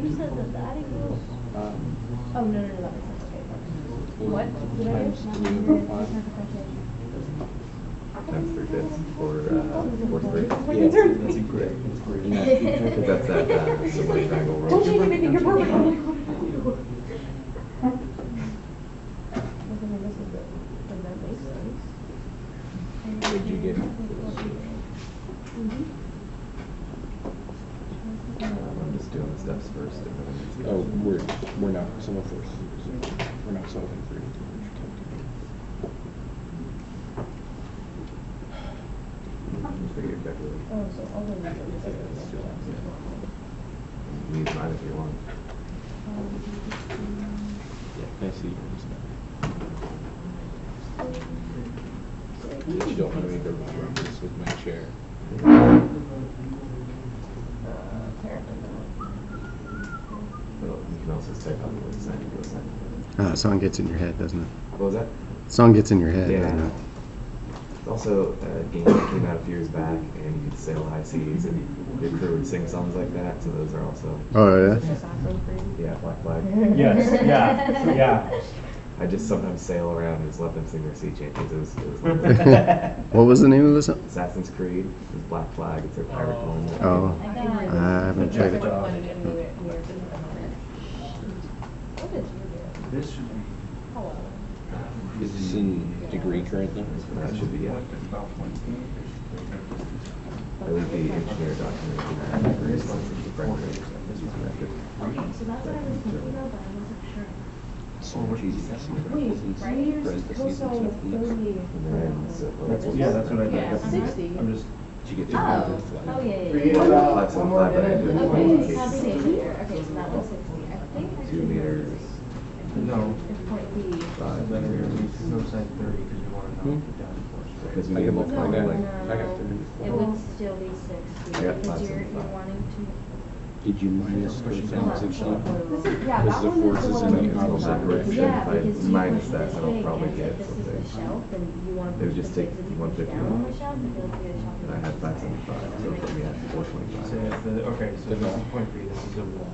[SPEAKER 6] You said that equals. Oh, no, that makes sense, okay. What? Did I
[SPEAKER 3] Times
[SPEAKER 6] do?
[SPEAKER 3] 3 over 5.
[SPEAKER 2] Times 3/5 for force 3.
[SPEAKER 3] Yeah, that's incorrect.
[SPEAKER 2] Because that's that similar triangle roll.
[SPEAKER 4] Don't you make it, you're perfect. I'm like, does that make sense?
[SPEAKER 3] What did you get?
[SPEAKER 2] I'm just doing the steps first. And then
[SPEAKER 3] Oh, we're not sum of forces. We're not solving for anything. We're just calculating.
[SPEAKER 2] figure exactly what
[SPEAKER 4] Oh, so all of these are
[SPEAKER 2] you use mine if you want.
[SPEAKER 3] I see. You don't want to make a ruckus with my chair.
[SPEAKER 2] Well, you can also type out the sine and cosine.
[SPEAKER 5] Song gets in your head, doesn't it?
[SPEAKER 2] What was that?
[SPEAKER 5] Song gets in your head,
[SPEAKER 2] Yeah.
[SPEAKER 5] doesn't it?
[SPEAKER 2] It's also a game that came out a few years back, and you could sail high seas, and your crew would sing songs like that, so those are also,
[SPEAKER 5] Oh, yeah?
[SPEAKER 4] Assassin's Creed.
[SPEAKER 2] yeah, Black Flag.
[SPEAKER 1] Yes, yeah.
[SPEAKER 2] I just sometimes sail around and just let them sing their sea changes. It was lovely.
[SPEAKER 5] What was the name of the song?
[SPEAKER 2] Assassin's Creed is Black Flag. It's their pirate poem.
[SPEAKER 5] Oh, I haven't tried it.
[SPEAKER 8] This should be.
[SPEAKER 3] Is this in degree currently?
[SPEAKER 2] That should be, yeah. It would be engineer document. Degrees, the primary.
[SPEAKER 6] So that's what I was thinking of, but I wasn't sure.
[SPEAKER 3] So Jesus.
[SPEAKER 4] Wait, cosine 30.
[SPEAKER 2] And then, so,
[SPEAKER 8] That's what I
[SPEAKER 6] Yeah.
[SPEAKER 8] did.
[SPEAKER 4] 60.
[SPEAKER 8] I'm just.
[SPEAKER 3] Did you get
[SPEAKER 6] Oh,
[SPEAKER 3] 200
[SPEAKER 6] oh,
[SPEAKER 3] flat?
[SPEAKER 6] yeah.
[SPEAKER 2] Flex on flat, but I do it in
[SPEAKER 6] Okay,
[SPEAKER 2] one
[SPEAKER 6] combination
[SPEAKER 2] case.
[SPEAKER 6] here. Okay, so that was 60. I think I
[SPEAKER 2] 2 meters,
[SPEAKER 8] No.
[SPEAKER 6] If point B.
[SPEAKER 2] 5
[SPEAKER 8] Then there's
[SPEAKER 2] meters.
[SPEAKER 8] no side 30 because you want to know the down force.
[SPEAKER 2] Because we
[SPEAKER 3] I
[SPEAKER 2] need
[SPEAKER 3] got
[SPEAKER 2] more
[SPEAKER 3] I
[SPEAKER 2] kind of like,
[SPEAKER 3] got 300
[SPEAKER 6] It
[SPEAKER 3] flat.
[SPEAKER 6] would still be 60
[SPEAKER 2] I got
[SPEAKER 6] because you're
[SPEAKER 2] 575.
[SPEAKER 6] wanting to.
[SPEAKER 3] Did you minus cosine 60?
[SPEAKER 4] Yeah,
[SPEAKER 3] Because
[SPEAKER 4] that
[SPEAKER 3] the
[SPEAKER 4] one
[SPEAKER 3] force
[SPEAKER 4] is
[SPEAKER 3] is
[SPEAKER 4] the
[SPEAKER 3] in
[SPEAKER 4] one
[SPEAKER 3] the
[SPEAKER 4] that
[SPEAKER 3] opposite
[SPEAKER 2] opposite
[SPEAKER 3] direction.
[SPEAKER 2] direction.
[SPEAKER 6] Yeah,
[SPEAKER 2] If I
[SPEAKER 6] because you
[SPEAKER 2] minus
[SPEAKER 6] push
[SPEAKER 2] that,
[SPEAKER 6] this
[SPEAKER 2] then I'll
[SPEAKER 6] way
[SPEAKER 2] probably
[SPEAKER 6] again.
[SPEAKER 2] get
[SPEAKER 6] If this is the
[SPEAKER 2] something.
[SPEAKER 6] shelf, then you want to
[SPEAKER 2] It would
[SPEAKER 6] push
[SPEAKER 2] just
[SPEAKER 6] the
[SPEAKER 2] take
[SPEAKER 6] legs
[SPEAKER 2] 150
[SPEAKER 6] down on the shelf, and it'll be a shelf.
[SPEAKER 2] and I had 575, so it put me at
[SPEAKER 8] So
[SPEAKER 2] 425.
[SPEAKER 8] okay, so this is point B, this is a wall.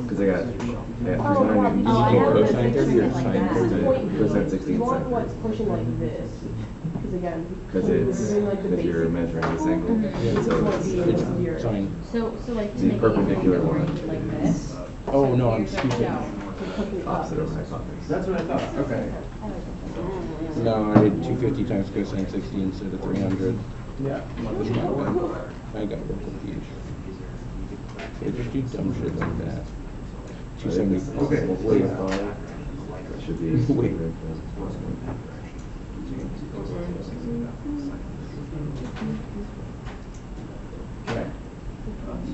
[SPEAKER 2] Because I got 300.
[SPEAKER 6] Oh, I have
[SPEAKER 3] Cosine
[SPEAKER 6] to
[SPEAKER 3] 30 or
[SPEAKER 6] fix it like
[SPEAKER 3] sine
[SPEAKER 6] that.
[SPEAKER 3] 30?
[SPEAKER 2] Cosine 60
[SPEAKER 4] You
[SPEAKER 2] and
[SPEAKER 4] want
[SPEAKER 2] sine
[SPEAKER 4] what's
[SPEAKER 2] 30.
[SPEAKER 4] pushing like this. Because again,
[SPEAKER 2] Because it's,
[SPEAKER 4] doing like the
[SPEAKER 2] because you're
[SPEAKER 4] basic
[SPEAKER 2] measuring this
[SPEAKER 4] angle,
[SPEAKER 2] angle,
[SPEAKER 4] this is
[SPEAKER 2] so
[SPEAKER 4] what
[SPEAKER 2] it's,
[SPEAKER 4] the
[SPEAKER 2] it's
[SPEAKER 4] zero.
[SPEAKER 3] Sine.
[SPEAKER 6] So like to
[SPEAKER 2] The
[SPEAKER 6] make it
[SPEAKER 2] perpendicular
[SPEAKER 6] easier,
[SPEAKER 2] one.
[SPEAKER 6] like this.
[SPEAKER 3] Oh, no, I'm stupid.
[SPEAKER 2] opposite over hypotenuse.
[SPEAKER 8] That's what I thought, okay.
[SPEAKER 3] No, I did 250 times cosine 60 instead of 300.
[SPEAKER 8] Yeah.
[SPEAKER 3] That's not bad. I got real confused. They just do dumb shit like that. 275.
[SPEAKER 2] Okay.
[SPEAKER 3] Wait.
[SPEAKER 2] That should be.
[SPEAKER 3] Wait.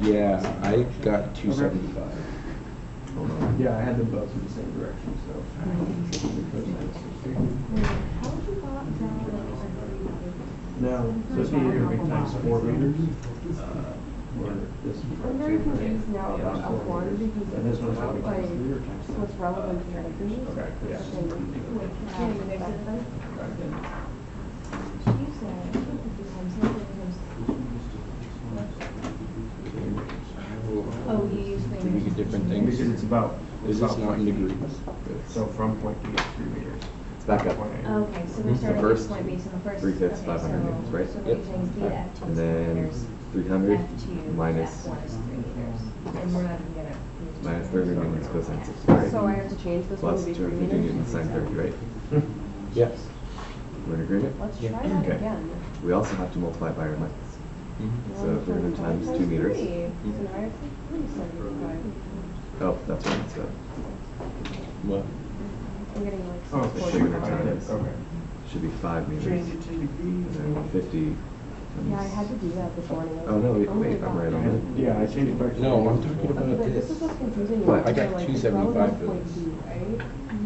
[SPEAKER 3] Yeah, I got 275.
[SPEAKER 2] Hold on.
[SPEAKER 8] Yeah, I had them both in the same direction, so. No, so it's either gonna be times 4 meters, or this.
[SPEAKER 4] I'm very confused now about F1 because
[SPEAKER 8] And this one's
[SPEAKER 4] it's
[SPEAKER 8] gonna be
[SPEAKER 4] like,
[SPEAKER 8] times 3 or times 4?
[SPEAKER 4] what's relevant to Redmond.
[SPEAKER 8] Okay, yeah.
[SPEAKER 6] Oh, you use
[SPEAKER 3] Do we get different
[SPEAKER 8] Because
[SPEAKER 3] things?
[SPEAKER 8] it's about.
[SPEAKER 3] Is this not in degrees?
[SPEAKER 8] So from point B, it's 3 meters.
[SPEAKER 2] Let's back up.
[SPEAKER 8] Point A.
[SPEAKER 6] Okay, so we're starting
[SPEAKER 2] first
[SPEAKER 6] at point B, so the first.
[SPEAKER 2] 3/5,
[SPEAKER 6] okay,
[SPEAKER 2] 500
[SPEAKER 6] so-
[SPEAKER 2] meters, right?
[SPEAKER 6] So
[SPEAKER 3] Yep.
[SPEAKER 6] we're saying B to F2
[SPEAKER 2] And
[SPEAKER 6] is
[SPEAKER 2] then
[SPEAKER 6] 3 meters.
[SPEAKER 2] 300
[SPEAKER 6] F2
[SPEAKER 2] minus
[SPEAKER 6] to F1 is 3 meters. And we're not even gonna.
[SPEAKER 2] minus 30 minus cosine 60, right?
[SPEAKER 4] So I have to change this one
[SPEAKER 2] Plus
[SPEAKER 4] to be 3
[SPEAKER 2] 250
[SPEAKER 4] meters?
[SPEAKER 2] newtons sine 30, right?
[SPEAKER 3] Yes.
[SPEAKER 2] We're in agreement?
[SPEAKER 4] Let's try that
[SPEAKER 2] Okay.
[SPEAKER 4] again.
[SPEAKER 2] We also have to multiply by our lengths. So 300 times 2 meters.
[SPEAKER 4] So now I have to 375.
[SPEAKER 2] Oh, that's right, so
[SPEAKER 3] Well,
[SPEAKER 4] I'm getting like
[SPEAKER 8] Oh, it's
[SPEAKER 4] 645.
[SPEAKER 2] 300 times.
[SPEAKER 8] Okay.
[SPEAKER 2] should be 5 meters.
[SPEAKER 8] Change it to
[SPEAKER 2] And
[SPEAKER 8] degrees.
[SPEAKER 2] then 50
[SPEAKER 4] Yeah, I had to do that this morning.
[SPEAKER 2] Oh, no, wait,
[SPEAKER 4] Oh my
[SPEAKER 2] wait, I'm
[SPEAKER 4] God.
[SPEAKER 2] right on it.
[SPEAKER 8] Yeah, I changed it back to.
[SPEAKER 3] no, I'm talking about
[SPEAKER 4] But this is
[SPEAKER 3] this.
[SPEAKER 4] what's confusing me.
[SPEAKER 2] What?
[SPEAKER 3] I got
[SPEAKER 4] Like, it's
[SPEAKER 3] 275
[SPEAKER 4] relevant
[SPEAKER 3] for
[SPEAKER 4] point
[SPEAKER 3] this.
[SPEAKER 4] B, right?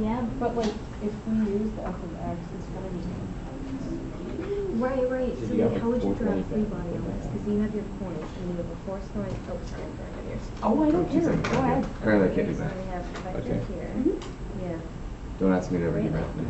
[SPEAKER 6] Yeah,
[SPEAKER 4] But like, if we use the f of x, it's gonna just.
[SPEAKER 6] right. So
[SPEAKER 3] you
[SPEAKER 6] then
[SPEAKER 3] got,
[SPEAKER 6] how would you
[SPEAKER 3] like,
[SPEAKER 6] draw a
[SPEAKER 3] 425?
[SPEAKER 6] free body on this? Because you have your point, and you have a force going, oh, sorry, I'm drawing on yours.
[SPEAKER 4] Oh, I don't care. Go ahead.
[SPEAKER 2] Apparently I can't do
[SPEAKER 6] So
[SPEAKER 2] that.
[SPEAKER 6] we have a vector
[SPEAKER 3] Okay.
[SPEAKER 6] here. Yeah.
[SPEAKER 2] Don't ask me to ever do
[SPEAKER 6] Right?
[SPEAKER 2] math.
[SPEAKER 6] The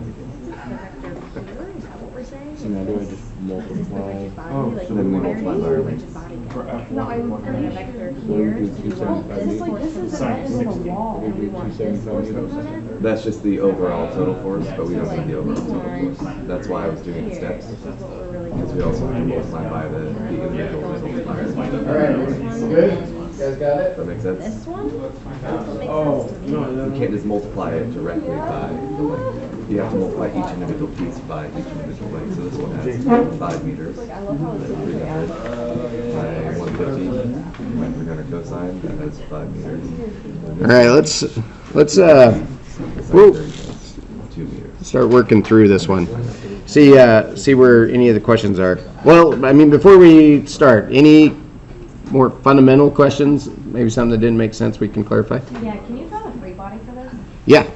[SPEAKER 6] vector here, is that what we're saying?
[SPEAKER 3] So now do I
[SPEAKER 6] Is
[SPEAKER 3] just
[SPEAKER 6] this the
[SPEAKER 3] multiply?
[SPEAKER 6] rigid body,
[SPEAKER 8] Oh,
[SPEAKER 6] like
[SPEAKER 2] so then we
[SPEAKER 6] where
[SPEAKER 2] multiply
[SPEAKER 6] is
[SPEAKER 2] by our
[SPEAKER 6] the
[SPEAKER 2] lengths.
[SPEAKER 6] rigid body
[SPEAKER 8] For
[SPEAKER 6] go?
[SPEAKER 8] F1.
[SPEAKER 4] No, I'm
[SPEAKER 6] And then a
[SPEAKER 4] pretty
[SPEAKER 6] vector
[SPEAKER 3] So we
[SPEAKER 6] here,
[SPEAKER 3] do
[SPEAKER 6] so you
[SPEAKER 3] 275
[SPEAKER 6] want this
[SPEAKER 4] This is like,
[SPEAKER 6] force
[SPEAKER 4] this is the
[SPEAKER 8] Sine
[SPEAKER 4] end of the
[SPEAKER 8] 60.
[SPEAKER 4] wall.
[SPEAKER 6] and we want this
[SPEAKER 3] 275
[SPEAKER 6] force
[SPEAKER 3] meters.
[SPEAKER 6] component.
[SPEAKER 2] That's just the overall total force, but we
[SPEAKER 6] So
[SPEAKER 2] don't
[SPEAKER 6] like
[SPEAKER 2] need the
[SPEAKER 6] we
[SPEAKER 2] overall total
[SPEAKER 6] want
[SPEAKER 2] force. That's why I was doing it in
[SPEAKER 6] here,
[SPEAKER 2] steps.
[SPEAKER 6] this is what we're really
[SPEAKER 2] Because we
[SPEAKER 6] going
[SPEAKER 2] also have to
[SPEAKER 6] for.
[SPEAKER 2] multiply by the individual multipliers.
[SPEAKER 5] Guys got it?
[SPEAKER 2] That makes sense?
[SPEAKER 6] This one? That makes
[SPEAKER 8] Oh,
[SPEAKER 6] sense to me.
[SPEAKER 8] no,
[SPEAKER 2] You can't just multiply it directly by, you have to multiply each individual piece by each individual length. So this one has 5 meters.
[SPEAKER 4] Like, I love how it's
[SPEAKER 2] Then 300 by 150 by 300 cosine, that has 5 meters.
[SPEAKER 5] All right, let's
[SPEAKER 2] Sine
[SPEAKER 5] whoa.
[SPEAKER 2] 30 has 2 meters.
[SPEAKER 5] start working through this one. See where any of the questions are. Well, I mean, before we start, any more fundamental questions? Maybe something that didn't make sense we can clarify?
[SPEAKER 6] Yeah, can you draw the free body for this?
[SPEAKER 5] Yeah.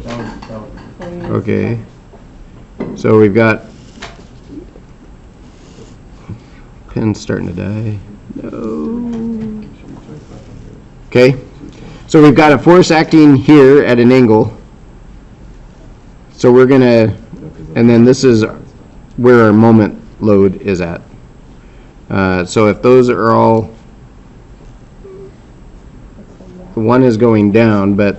[SPEAKER 8] that was.
[SPEAKER 5] Okay. So we've got pen's starting to die. No. Okay. So we've got a force acting here at an angle. So we're gonna, and then this is where our moment load is at. So if those are all, one is going down, but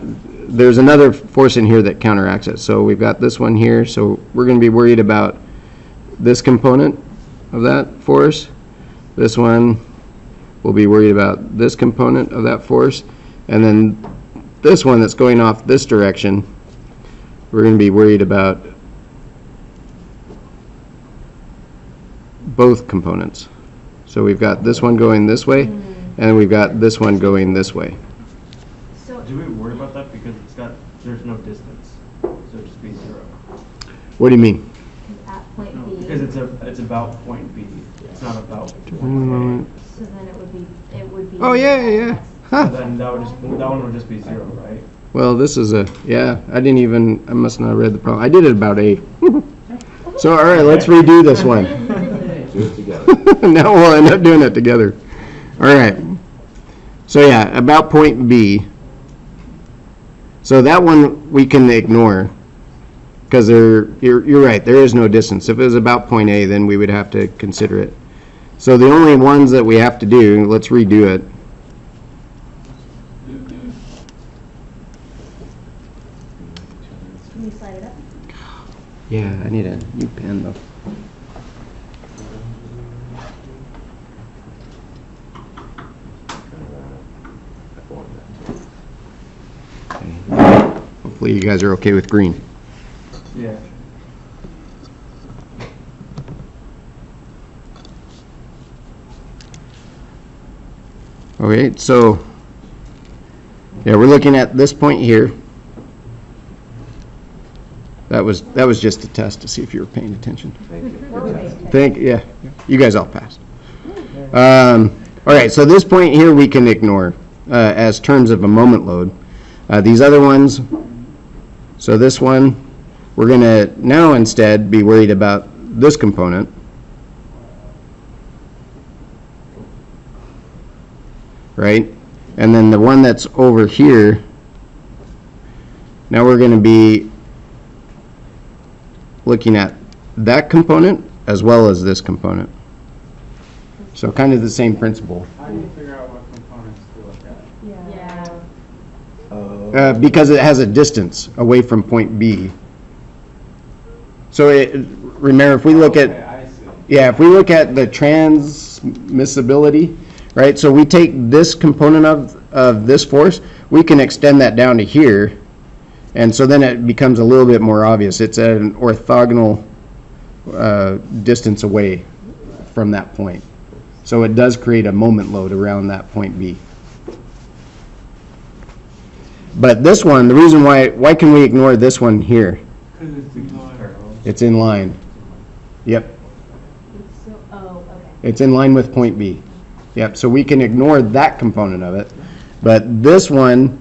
[SPEAKER 5] there's another force in here that counteracts it. So we've got this one here, so we're going to be worried about this component of that force. This one, we'll be worried about this component of that force. And then this one that's going off this direction, we're going to be worried about both components. So we've got this one going this way, and we've got this one going this way.
[SPEAKER 6] So,
[SPEAKER 8] Do we worry about that because there's no distance, so it'd just be 0.
[SPEAKER 5] What do you mean?
[SPEAKER 6] at point B,
[SPEAKER 8] Because it's about point B, it's not about point
[SPEAKER 6] so then it would be.
[SPEAKER 5] Oh, yeah.
[SPEAKER 8] A.
[SPEAKER 5] Huh.
[SPEAKER 8] So then that one would just be 0, right?
[SPEAKER 5] Well, this is I must not have read the problem. I did it about A. So, all right, let's redo this one.
[SPEAKER 2] Do it together.
[SPEAKER 5] Now we'll end up doing it together. All right. So, yeah, about point B. So that one we can ignore because you're right, there is no distance. If it was about point A, then we would have to consider it. So the only ones that we have to do, let's redo it.
[SPEAKER 6] Can you slide it up?
[SPEAKER 5] Yeah, I need a new pen though. Okay. Hopefully you guys are okay with green.
[SPEAKER 8] Yeah.
[SPEAKER 5] Okay, so, yeah, we're looking at this point here. That was just a test to see if you were paying attention. Yeah, you guys all passed. All right, so this point here we can ignore as terms of a moment load. These other ones, so this one, we're going to now instead be worried about this component. Right? And then the one that's over here, now we're going to be looking at that component as well as this component. So kind of the same principle.
[SPEAKER 8] How do you figure out what components to look at?
[SPEAKER 6] Yeah.
[SPEAKER 5] Because it has a distance away from point B. So remember, if we look
[SPEAKER 8] Okay,
[SPEAKER 5] at,
[SPEAKER 8] I see.
[SPEAKER 5] yeah, if we look at the transmissibility, right? So we take this component of this force, we can extend that down to here, and so then it becomes a little bit more obvious. It's at an orthogonal distance away from that point. So it does create a moment load around that point B. But this one, the reason why can we ignore this one here?
[SPEAKER 8] Because it's in line.
[SPEAKER 5] It's in line. Yep,
[SPEAKER 4] Oh, okay.
[SPEAKER 5] it's in line with point B. Yep, so we can ignore that component of it, but this one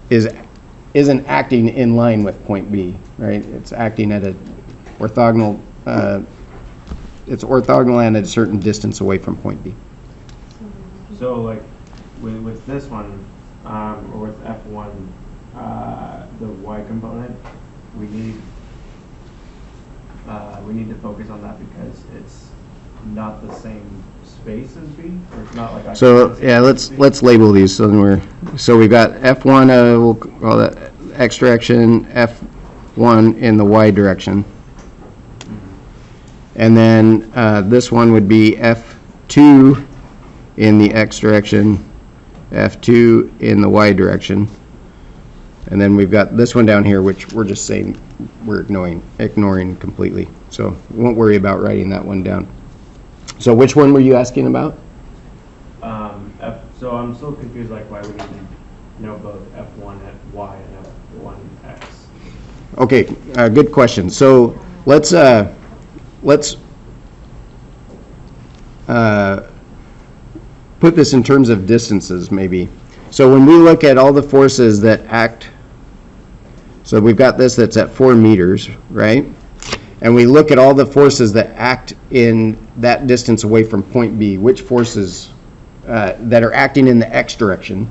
[SPEAKER 5] isn't acting in line with point B, right? It's acting at a orthogonal, it's orthogonal and at a certain distance away from point B.
[SPEAKER 8] So like with this one, or with F1, the Y component, we need to focus on that because it's not the same space as B, or it's not like.
[SPEAKER 5] So yeah, let's label these. So then so we've got F1, we'll call that X direction, F1 in the Y direction, and then this one would be F2 in the X direction, F2 in the Y direction, and then we've got this one down here, which we're just saying we're ignoring completely. So we won't worry about writing that one down. So which one were you asking about?
[SPEAKER 8] So I'm still confused, like why we need to know both F1 at Y and F1 X.
[SPEAKER 5] Okay, good question. So let's put this in terms of distances, maybe. So when we look at all the forces that act, so we've got this that's at 4 meters, right? And we look at all the forces that act in that distance away from point B, which forces that are acting in the X direction,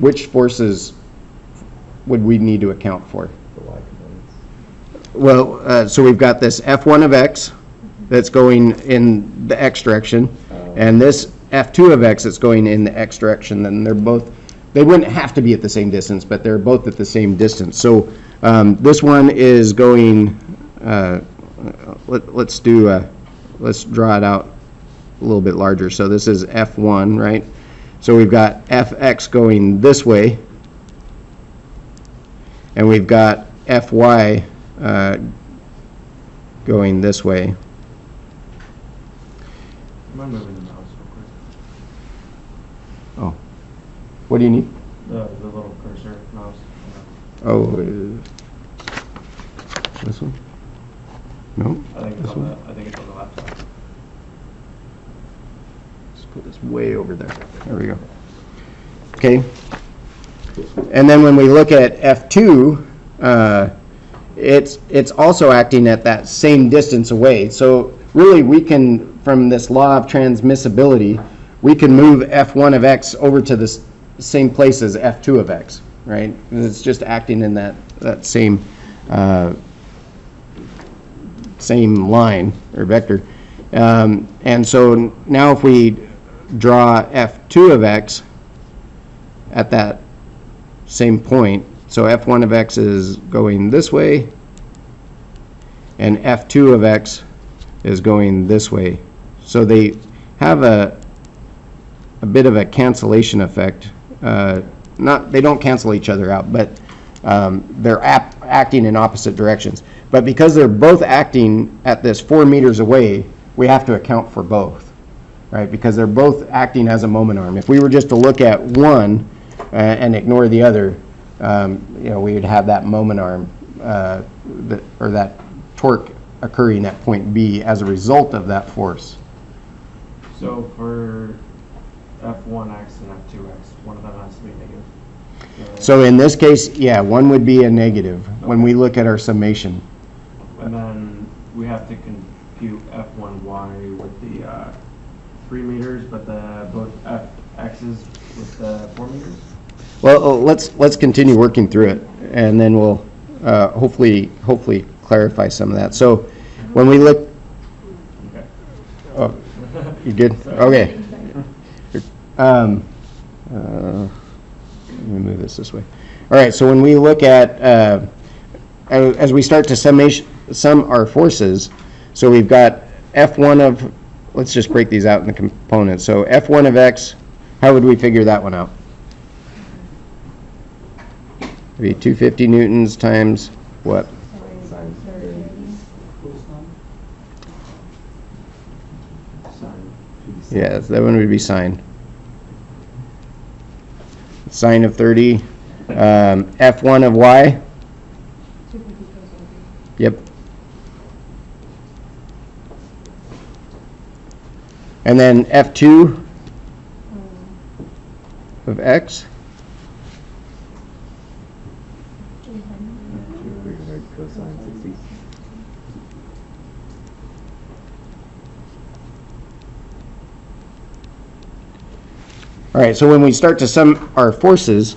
[SPEAKER 5] which forces would we need to account for?
[SPEAKER 2] The Y components.
[SPEAKER 5] Well, so we've got this F1 of X that's going in the X direction, and this F2 of X that's going in the X direction. Then they wouldn't have to be at the same distance, but they're both at the same distance. So this one is going, let's draw it out a little bit larger. So this is F1, right? So we've got Fx going this way, and we've got Fy going this way.
[SPEAKER 8] Am I moving the mouse real quick?
[SPEAKER 5] Oh, what do you need?
[SPEAKER 8] The little cursor mouse.
[SPEAKER 5] Oh, this one? No,
[SPEAKER 8] I think it's on the left side.
[SPEAKER 5] let's put this way over there. There we go. Okay. And then when we look at F2, it's also acting at that same distance away. So really we can, from this law of transmissibility, we can move F1 of X over to the same place as F2 of X, right? It's just acting in that same same line or vector. And so now if we draw F2 of X at that same point, so F1 of X is going this way, and F2 of X is going this way. So they have a bit of a cancellation effect. They don't cancel each other out, but they're acting in opposite directions. But because they're both acting at this 4 meters away, we have to account for both. right? Because they're both acting as a moment arm. If we were just to look at one and ignore the other, we would have that moment arm or that torque occurring at point B as a result of that force.
[SPEAKER 8] So for F1x and F2x, one of them has to be negative.
[SPEAKER 5] So in this case, yeah, one would be a negative when we look at our summation.
[SPEAKER 8] And then we have to compute F1y with the 3 meters, but both Fx's with the 4 meters?
[SPEAKER 5] Well, let's continue working through it, and then we'll hopefully clarify some of that. So when we look,
[SPEAKER 8] Okay.
[SPEAKER 5] oh, you good? Okay. Let me move this way. All right. So when we look at as we start to sum our forces, so we've got F1 of, let's just break these out in the components. So F1 of x, how would we figure that one out? It'd be 250 newtons times what? Yeah, that one would be sine. Sine of 30. F1 of y? Yep. And then F2 of x?
[SPEAKER 2] Cosine 60.
[SPEAKER 5] All right, so when we start to sum our forces,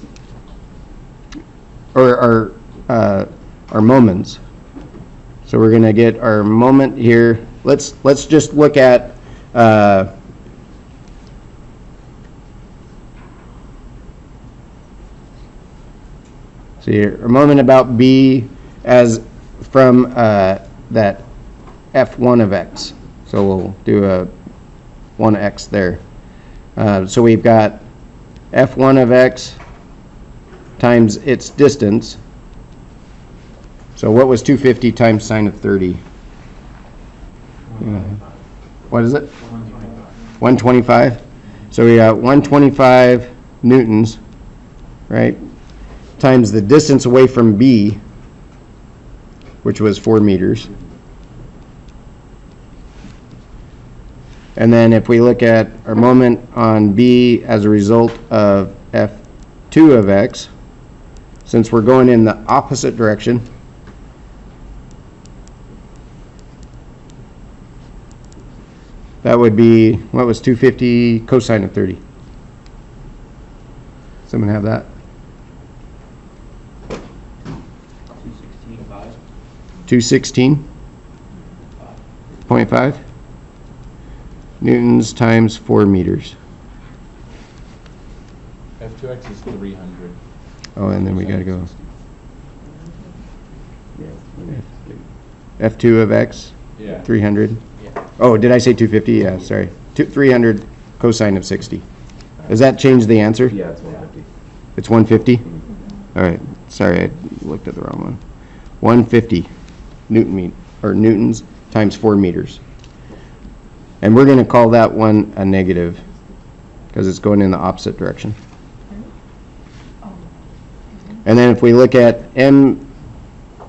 [SPEAKER 5] or our moments, so we're going to get our moment here. Let's just look at so here, a moment about B as from that F1 of x. So we'll do a 1x there. So we've got F1 of x times its distance. So what was 250 times sine of 30? What is it? 125. So we got 125 newtons, right? Times the distance away from B, which was 4 meters. And then if we look at our moment on B as a result of F2 of x, since we're going in the opposite direction, that would be, what was 250 cosine of 30? Someone have that? 216.5 newtons times 4 meters.
[SPEAKER 3] F2x is 300.
[SPEAKER 5] Oh, and then we got to go F2 of x,
[SPEAKER 3] Yeah.
[SPEAKER 5] 300.
[SPEAKER 3] Yeah.
[SPEAKER 5] Oh, did I say 250? Yeah, sorry. 300 cosine of 60. Does that change the answer?
[SPEAKER 2] Yeah, it's 150.
[SPEAKER 5] It's 150? All right. Sorry, I looked at the wrong one. 150 newtons times 4 meters. And we're going to call that one a negative because it's going in the opposite direction. And then if we look at M,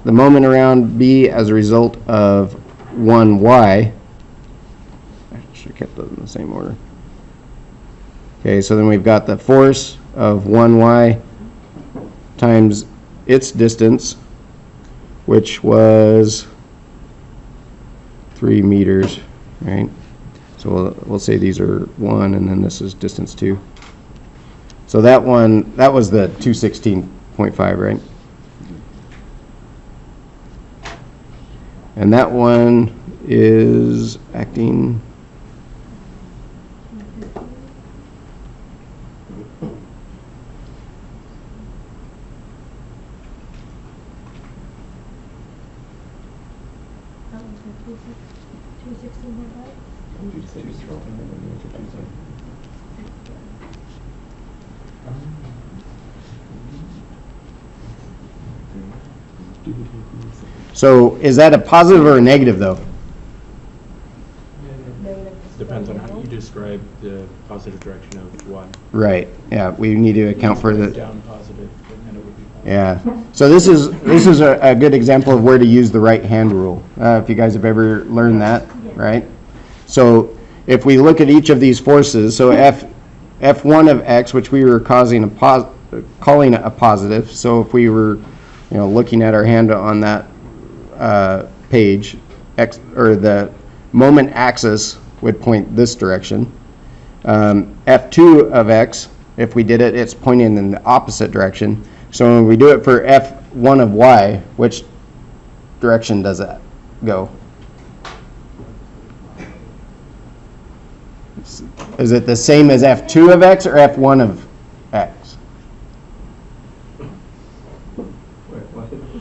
[SPEAKER 5] the moment around B as a result of 1y, I should have kept those in the same order. Okay, so then we've got the force of 1y times its distance, which was 3 meters, right? So we'll say these are 1, and then this is distance 2. So that one, that was the 216.5, right? And that one is acting. So is that a positive or a negative, though?
[SPEAKER 3] Depends on how you just describe the positive direction of Y.
[SPEAKER 5] Right, yeah, we need to account for the,
[SPEAKER 3] Down positive, and it would be positive.
[SPEAKER 5] yeah. So this is a good example of where to use the right-hand rule, if you guys have ever learned that, right? So if we look at each of these forces, so F1 of X, which we were calling a positive, so if we were, looking at our hand on that page, X, or the moment axis would point this direction. F2 of X, if we did it, it's pointing in the opposite direction. So when we do it for F1 of Y, which direction does that go? Is it the same as F2 of X or F1 of X?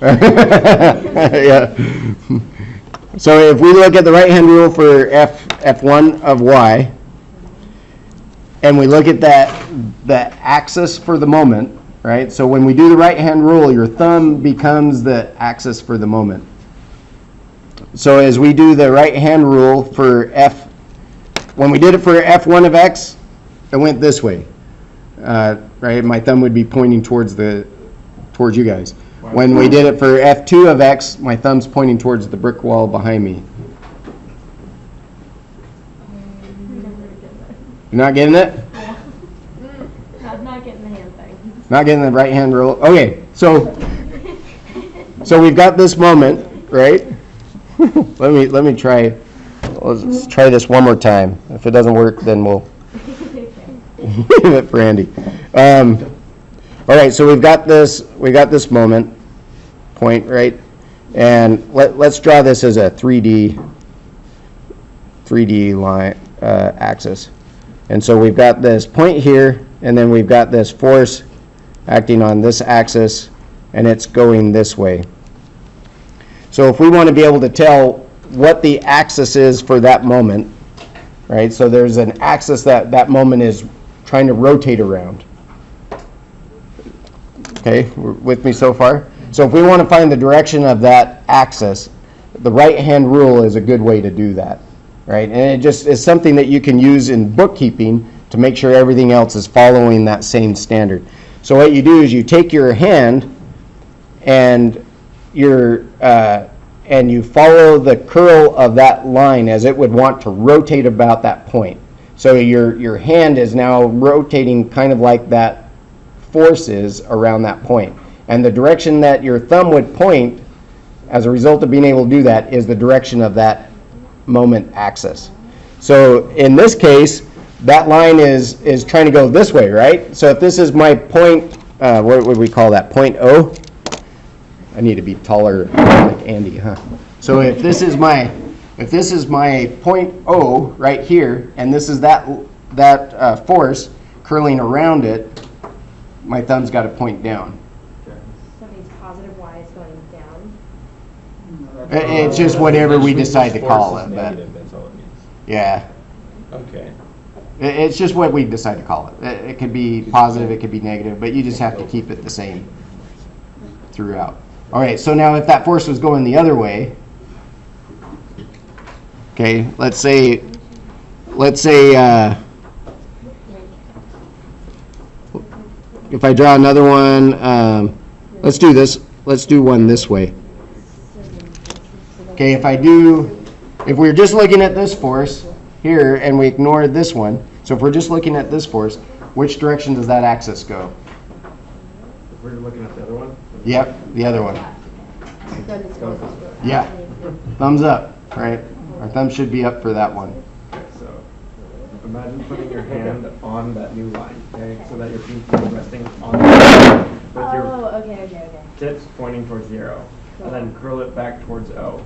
[SPEAKER 5] Yeah. So if we look at the right-hand rule for F1 of Y, and we look at the axis for the moment, right? So when we do the right-hand rule, your thumb becomes the axis for the moment. So as we do the right-hand rule for when we did it for F1 of X, it went this way, right? My thumb would be pointing towards you guys. When we did it for F2 of X, my thumb's pointing towards the brick wall behind me. You're not getting it?
[SPEAKER 4] I'm not getting the hand thing.
[SPEAKER 5] Not getting the right hand rule. Okay, so we've got this moment, right? let me try. Let's try this one more time. If it doesn't work, then we'll leave it for Andy. All right, so we've got this moment point, right? And let's draw this as a 3D line axis. And so we've got this point here, and then we've got this force acting on this axis, and it's going this way. So if we want to be able to tell what the axis is for that moment, right? So there's an axis that moment is trying to rotate around. Okay, we're with me so far? So if we want to find the direction of that axis, the right-hand rule is a good way to do that, right? And it just is something that you can use in bookkeeping to make sure everything else is following that same standard. So what you do is you take your hand and you follow the curl of that line as it would want to rotate about that point. So your hand is now rotating kind of like that force is around that point. And the direction that your thumb would point as a result of being able to do that is the direction of that moment axis. So in this case, that line is trying to go this way, right? So if this is my point, what would we call that? Point O? I need to be taller like Andy, huh? So if this is my point O right here, and this is that force curling around it, my thumb's got to point down.
[SPEAKER 4] So it means positive Y is going down.
[SPEAKER 5] It's just whatever we decide to call it, but
[SPEAKER 3] That's all it means.
[SPEAKER 5] yeah,
[SPEAKER 3] Okay.
[SPEAKER 5] it's just what we decide to call it. It could be positive, it could be negative, but you just have to keep it the same throughout. All right, so now if that force was going the other way, okay, let's say if I draw another one, let's do this. Let's do one this way. Okay, if we're just looking at this force here and we ignore this one, so if we're just looking at this force, which direction does that axis go?
[SPEAKER 8] If we're looking at the other one?
[SPEAKER 5] Yep, the other one.
[SPEAKER 4] Then it's going this way.
[SPEAKER 5] Yeah, thumbs up, right? Our thumb should be up for that one.
[SPEAKER 8] So imagine putting your hand on that new line, okay? So that your pinky is resting on the line with your
[SPEAKER 4] Oh, okay.
[SPEAKER 8] tips pointing towards 0. And then curl it back towards O.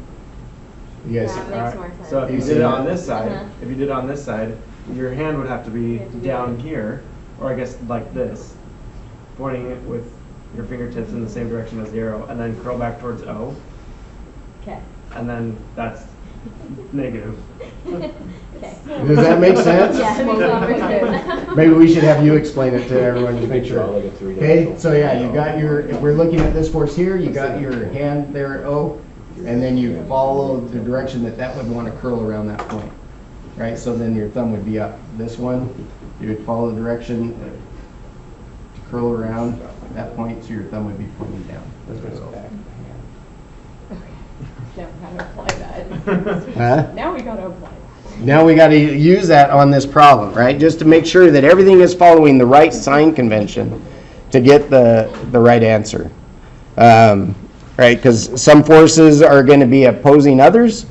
[SPEAKER 5] You guys,
[SPEAKER 4] That makes more sense.
[SPEAKER 8] So if
[SPEAKER 5] You
[SPEAKER 8] you
[SPEAKER 5] see
[SPEAKER 8] did it
[SPEAKER 5] that?
[SPEAKER 8] on this side,
[SPEAKER 4] Uh-huh.
[SPEAKER 8] your hand would have to be
[SPEAKER 4] You have to do
[SPEAKER 8] down
[SPEAKER 4] it.
[SPEAKER 8] here, or I guess like this, pointing it with your fingertips in the same direction as 0, and then curl back towards O,
[SPEAKER 4] Okay.
[SPEAKER 8] and then that's negative.
[SPEAKER 4] Okay.
[SPEAKER 5] does that make sense?
[SPEAKER 4] Yeah, it makes a lot more sense.
[SPEAKER 5] Maybe we should have you explain it to everyone to make sure.
[SPEAKER 2] Draw like a 3D.
[SPEAKER 5] Okay, so yeah, you got if we're looking at this force here, you got your hand there at O, and then you follow the direction that would want to curl around that point. right? So then your thumb would be up. This one, you would follow the direction to curl around at that point, so your thumb would be pointing down.
[SPEAKER 4] Now we gotta apply that.
[SPEAKER 5] Huh?
[SPEAKER 4] Now we gotta apply that.
[SPEAKER 5] Now we got to use that on this problem, right? Just to make sure that everything is following the right sign convention to get the right answer. Right? Because some forces are going to be opposing others,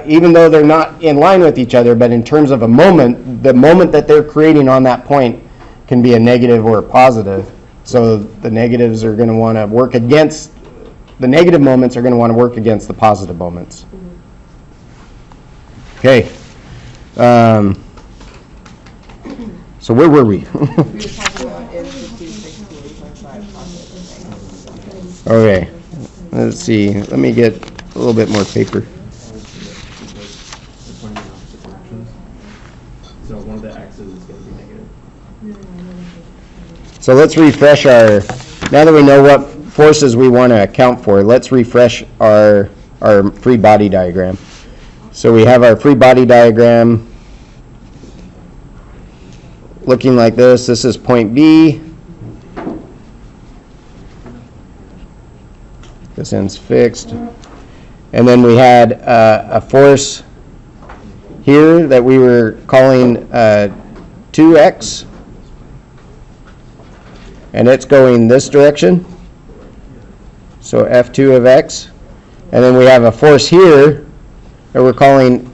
[SPEAKER 5] even though they're not in line with each other, but in terms of a moment, the moment that they're creating on that point can be a negative or a positive. So the negatives are going to want to work against, the negative moments are going to want to work against the positive moments. Okay. So where were we?
[SPEAKER 4] We were talking about if the 260.5 positive.
[SPEAKER 5] Okay. Let's see. Let me get a little bit more paper.
[SPEAKER 8] So one of the x's is going to be negative.
[SPEAKER 5] So let's refresh our, now that we know what forces we want to account for, let's refresh our free body diagram. So we have our free body diagram looking like this. This is point B. This end's fixed. And then we had a force here that we were calling 2x. And it's going this direction. So F2 of x. And then we have a force here that we're calling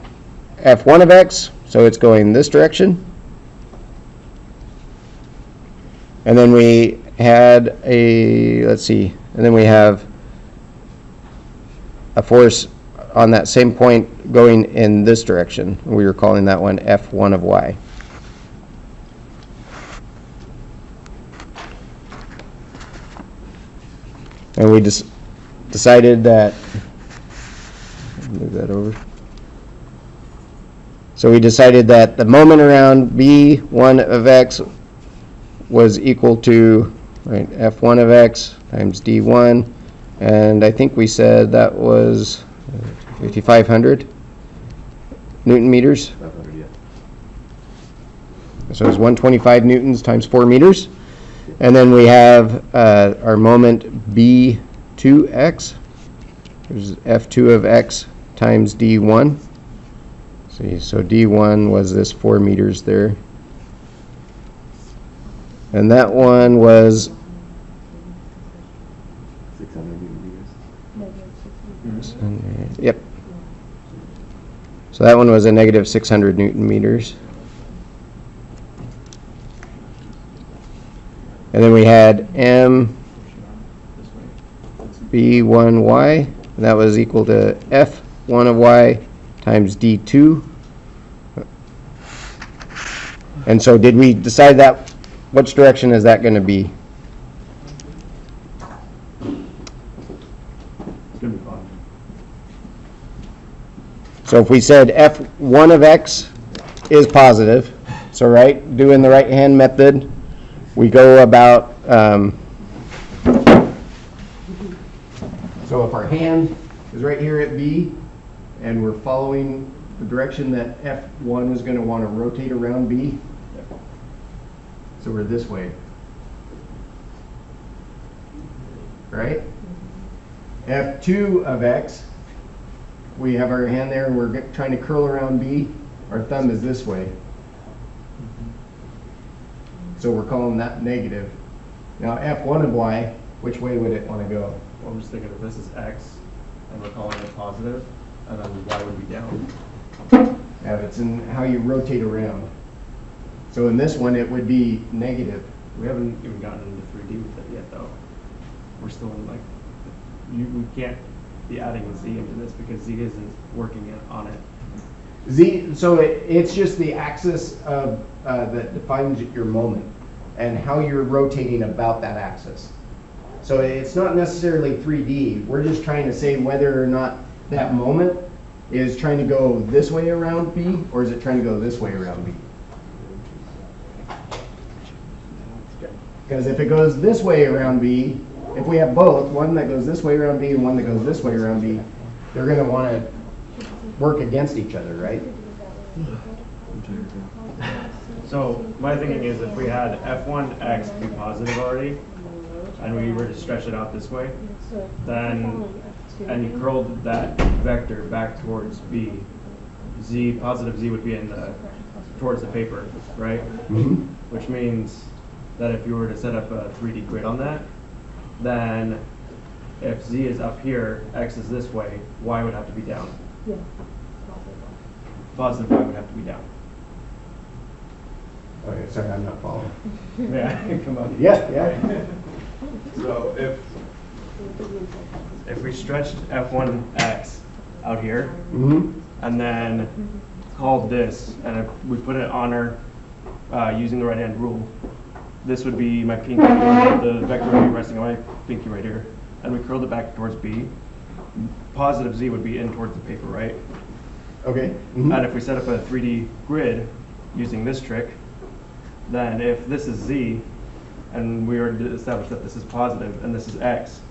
[SPEAKER 5] F1 of x, so it's going this direction. And then we had a, let's see, and then we have a force on that same point going in this direction. We were calling that one F1 of y. And we just decided that, move that over. So we decided that the moment around B1 of x was equal to, right, F1 of x times D1, and I think we said that was 5,500 Newton meters.
[SPEAKER 2] 500, yeah.
[SPEAKER 5] So it's 125 newtons times 4 meters. And then we have our moment B2x, which is F2 of x times D1. See, so D1 was this 4 meters there. And that one was
[SPEAKER 2] 600 Newton meters.
[SPEAKER 5] Yep. So that one was a negative 600 Newton meters. And then we had M B1y, and that was equal to F1 of y times D2. And so did we decide that, which direction is that going to be?
[SPEAKER 8] It's going to be fun.
[SPEAKER 5] So if we said F1 of x is positive, so right, doing the right hand method, we go about, so if our hand is right here at B, and we're following the direction that F1 is going to want to rotate around B, so we're this way, right? F2 of x, we have our hand there and we're trying to curl around B, our thumb is this way. So we're calling that negative. Now F1 of y, which way would it want to go?
[SPEAKER 8] Well, I'm just thinking if this is x, and we're calling it positive, and then y would be down.
[SPEAKER 5] Yeah, it's in how you rotate around. So in this one, it would be negative.
[SPEAKER 8] We haven't even gotten into 3D with it yet, though. We're still in, like, we can't be adding z into this because z isn't working on it.
[SPEAKER 5] Z, so it's just the axis of, that defines your moment and how you're rotating about that axis. So it's not necessarily 3D. We're just trying to say whether or not that moment is trying to go this way around B or is it trying to go this way around B. Because if it goes this way around B, if we have both, one that goes this way around B and one that goes this way around B, they're going to want to work against each other, right?
[SPEAKER 8] So my thinking is if we had f1x be positive already, and we were to stretch it out this way, then, and you curled that vector back towards B, positive z would be towards the paper, right?
[SPEAKER 5] Mhm.
[SPEAKER 8] Which means that if you were to set up a 3D grid on that, then if z is up here, x is this way, y would have to be down.
[SPEAKER 4] Yeah.
[SPEAKER 8] Positive y would have to be down.
[SPEAKER 5] Okay, sorry, I'm not following.
[SPEAKER 8] Yeah, come on.
[SPEAKER 5] Yeah.
[SPEAKER 8] So if we stretched f1x out here,
[SPEAKER 5] Mm-hmm.
[SPEAKER 8] and then called this, and if we put it on our, using the right hand rule, this would be my pinky, the vector would be resting on my pinky right here, and we curled it back towards B, positive z would be in towards the paper, right?
[SPEAKER 5] Okay. Mhm.
[SPEAKER 8] And if we set up a 3D grid using this trick, then if this is z, and we already established that this is positive and this is x,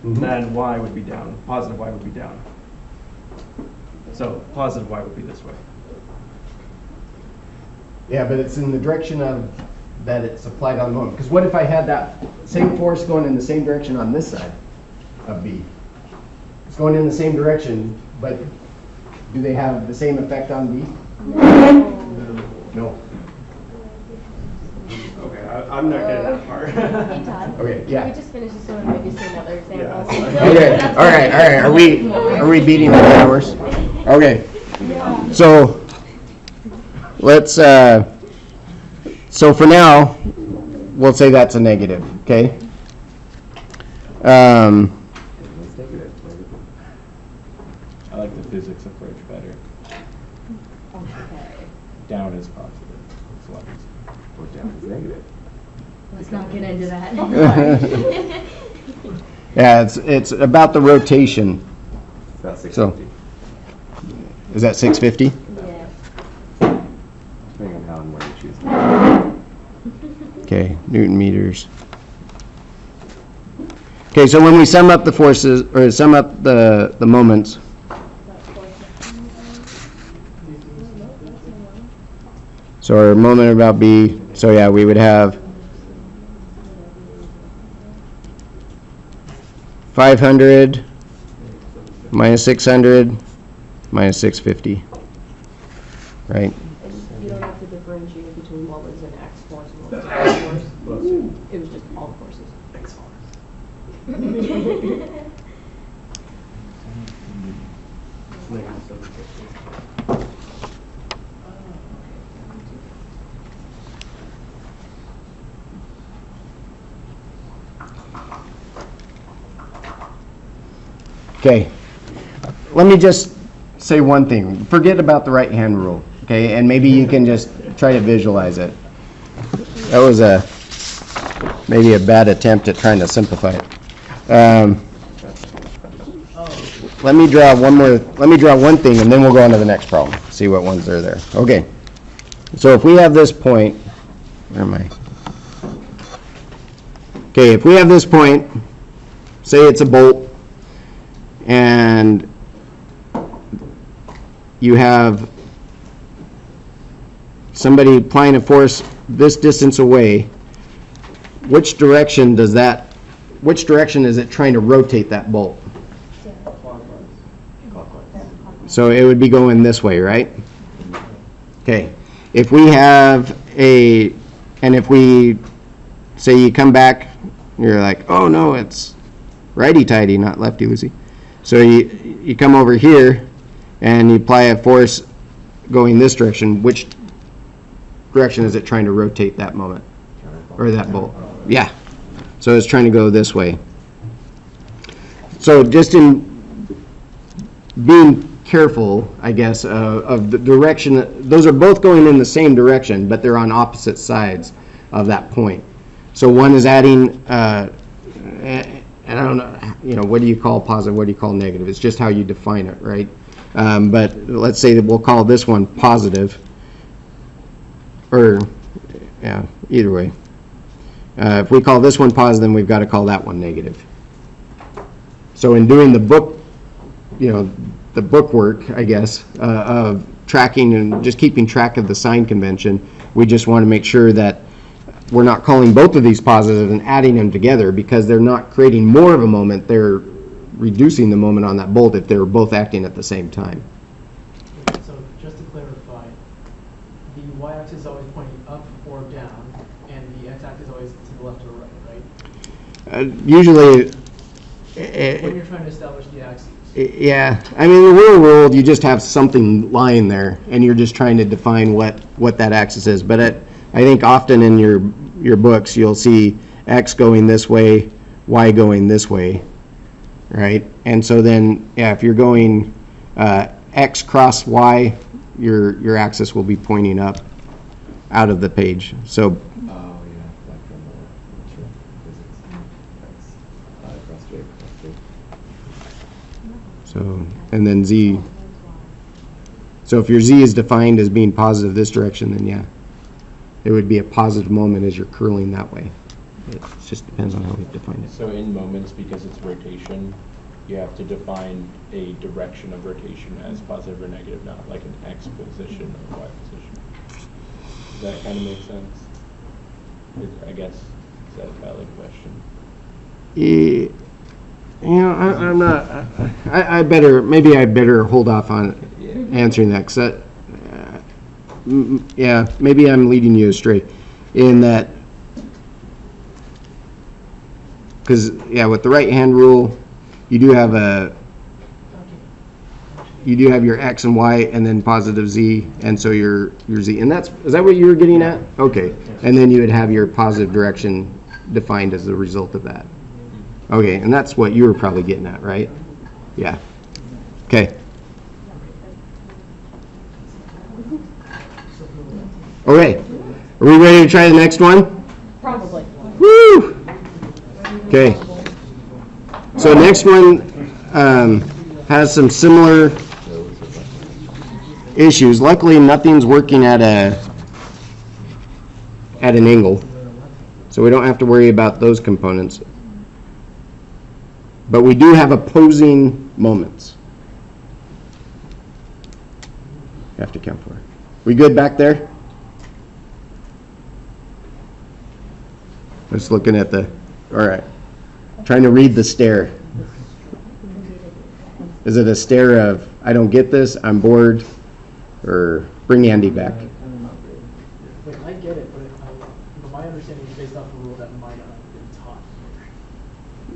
[SPEAKER 5] Mhm.
[SPEAKER 8] then y would be down, positive y would be down. So positive y would be this way.
[SPEAKER 5] Yeah, but it's in the direction of that it's applied on the moment. Because what if I had that same force going in the same direction on this side of B? It's going in the same direction, but do they have the same effect on B? No.
[SPEAKER 8] Okay, I'm not getting that far.
[SPEAKER 6] Hey Todd.
[SPEAKER 5] Okay,
[SPEAKER 6] Can
[SPEAKER 5] yeah.
[SPEAKER 6] we just finish this one and maybe see another example?
[SPEAKER 5] Okay, all right. Are we beating the hours? Okay. So let's, so for now, we'll say that's a negative, okay?
[SPEAKER 2] It's negative. I like the physics approach better. Down is positive. It's left. Or down is negative.
[SPEAKER 6] Let's not get into that.
[SPEAKER 5] Yeah, it's about the rotation.
[SPEAKER 2] It's about
[SPEAKER 5] So-
[SPEAKER 2] 650.
[SPEAKER 5] Is that 650?
[SPEAKER 6] Yeah.
[SPEAKER 2] Depending on how and where you choose.
[SPEAKER 5] Okay, Newton meters. Okay, so when we sum up the forces, or sum up the moments, so our moment about B, so yeah, we would have 500 minus 600 minus 650, right?
[SPEAKER 4] And you don't have to differentiate between what was an X force and what was an Y force. It was just all forces.
[SPEAKER 8] X force.
[SPEAKER 5] Okay, let me just say one thing. Forget about the right-hand rule, okay? And maybe you can just try to visualize it. That was maybe a bad attempt at trying to simplify it. Let me draw one thing, and then we'll go on to the next problem. See what ones are there. Okay. So if we have this point, where am I? Okay, if we have this point, say it's a bolt, and you have somebody applying a force this distance away, which direction is it trying to rotate that bolt? So it would be going this way, right? Okay. If we have and if we say you come back, you're like, oh no, it's righty-tighty, not lefty-loosey. So you come over here and you apply a force going this direction. Which direction is it trying to rotate that moment? Or that bolt? Yeah. So it's trying to go this way. So just in being careful, I guess, of the direction, those are both going in the same direction, but they're on opposite sides of that point. So one is adding, and I don't know, what do you call positive, what do you call negative? It's just how you define it, right? But let's say that we'll call this one positive, or, yeah, either way. If we call this one positive, then we've got to call that one negative. So in doing the book, the book work, I guess, of tracking and just keeping track of the sign convention. We just want to make sure that we're not calling both of these positive and adding them together, because they're not creating more of a moment, they're reducing the moment on that bolt if they're both acting at the same time.
[SPEAKER 7] So just to clarify, the y-axis is always pointing up or down, and the x-axis is always to the left or right, right?
[SPEAKER 5] Usually,
[SPEAKER 7] When you're trying to establish the axes.
[SPEAKER 5] yeah, I mean, in the real world, you just have something lying there, and you're just trying to define what that axis is. But I think often in your books, you'll see X going this way, Y going this way, right? And so then, yeah, if you're going X cross Y, your axis will be pointing up out of the page. So,
[SPEAKER 2] Oh, yeah, like from the natural physics. That's cross J, cross J.
[SPEAKER 5] so, and then Z. So if your Z is defined as being positive this direction, then yeah, it would be a positive moment as you're curling that way. It just depends on how we define it.
[SPEAKER 3] So in moments, because it's rotation, you have to define a direction of rotation as positive or negative, not like an X position or Y position. Does that kind of make sense? I guess, is that a valid question?
[SPEAKER 5] You know, I'm not, I better hold off on answering that, because yeah, maybe I'm leading you astray in that, because, yeah, with the right-hand rule, you do have your X and Y and then positive Z, and so your Z, and is that what you were getting at? Okay, and then you would have your positive direction defined as the result of that. Okay, and that's what you were probably getting at, right? Yeah. Okay. Okay, are we ready to try the next one?
[SPEAKER 4] Probably.
[SPEAKER 5] Woo! Okay. So next one has some similar issues. Luckily, nothing's working at an angle, so we don't have to worry about those components. But we do have opposing moments. You have to count for. We good back there? Just looking at the, all right. Trying to read the stare. Is it a stare of, I don't get this, I'm bored, or bring Andy back?
[SPEAKER 7] Like, I get it, but my understanding is based off a rule that might not have been taught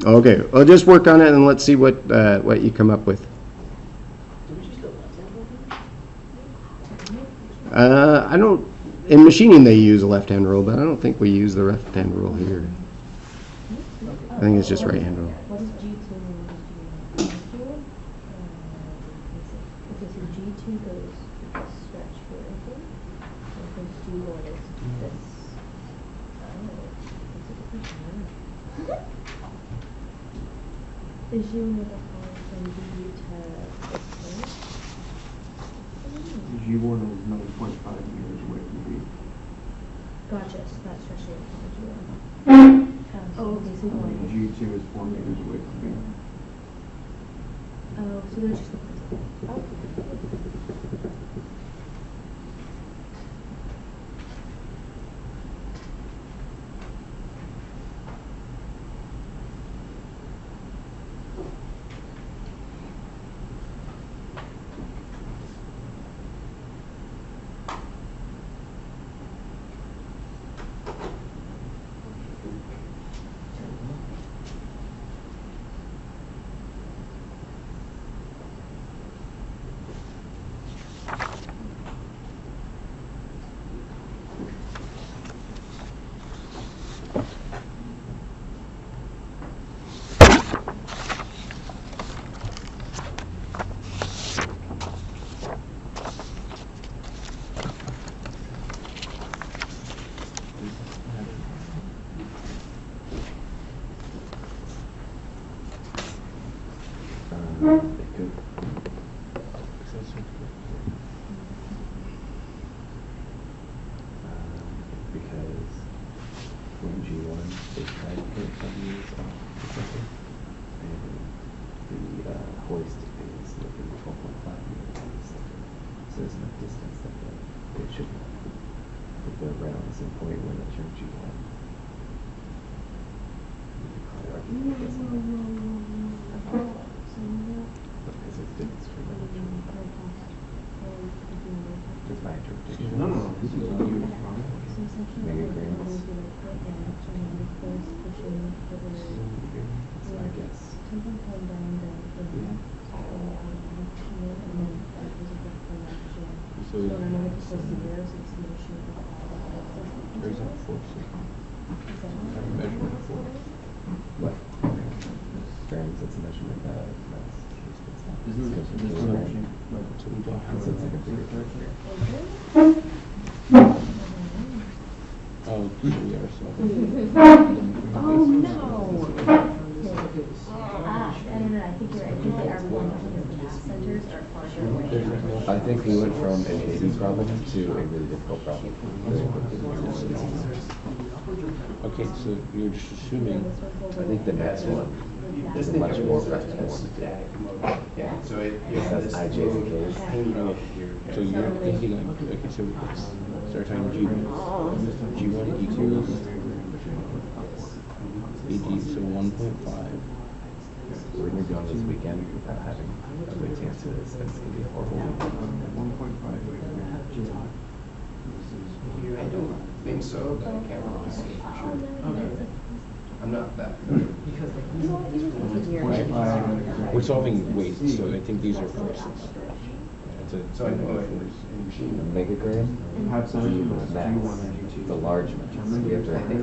[SPEAKER 7] here.
[SPEAKER 5] Okay, well, just work on it and let's see what you come up with.
[SPEAKER 7] Do we just go left-hand rule?
[SPEAKER 5] I don't, in machining they use a left-hand rule, but I don't think we use the left-hand rule here. I think it's just right-hand rule.
[SPEAKER 4] What does G2 mean? Okay, so G2 goes this stretch here, okay? And then G1 is this. Is you in the line from B to this point?
[SPEAKER 5] G1 is 9.5 meters away from B.
[SPEAKER 4] Gotcha, so that's stretching from G1. Oh, okay, so
[SPEAKER 5] G2 is 4 meters away from B.
[SPEAKER 4] oh, so they're just. Oh.
[SPEAKER 2] Because when G1, they tried to put some of these off the second, and the hoist is looking 12.5 meters on the second. So there's enough distance that it should put the round is in point when it's your G1. Because it's demonstrated. That's my interpretation.
[SPEAKER 8] No.
[SPEAKER 2] Megagrams. That's my guess.
[SPEAKER 3] So there's a force. Measurement force.
[SPEAKER 2] What? Grams, that's a measurement of mass. So it's like a bigger curve.
[SPEAKER 3] Oh, here we are, so.
[SPEAKER 4] Oh, no.
[SPEAKER 6] I think you're right, I think they are more because the math centers are farther away.
[SPEAKER 2] I think we went from an easy problem to a really difficult problem.
[SPEAKER 3] Okay, so you're just assuming.
[SPEAKER 2] I think the next one is a much more practical one.
[SPEAKER 9] Yeah, so it
[SPEAKER 2] That's IJ and K's.
[SPEAKER 3] So you're thinking like, okay, so let's start talking G1. G1 equals AG, so 1.5.
[SPEAKER 2] We're going to be on this weekend without having a way to answer this. That's going to be horrible.
[SPEAKER 8] I don't think so, but I can't really say for sure. I'm not that familiar.
[SPEAKER 3] We're solving weights, so I think these are forces.
[SPEAKER 8] So I know
[SPEAKER 2] A megagram
[SPEAKER 8] have some
[SPEAKER 2] is mass, the large mass. We have to write the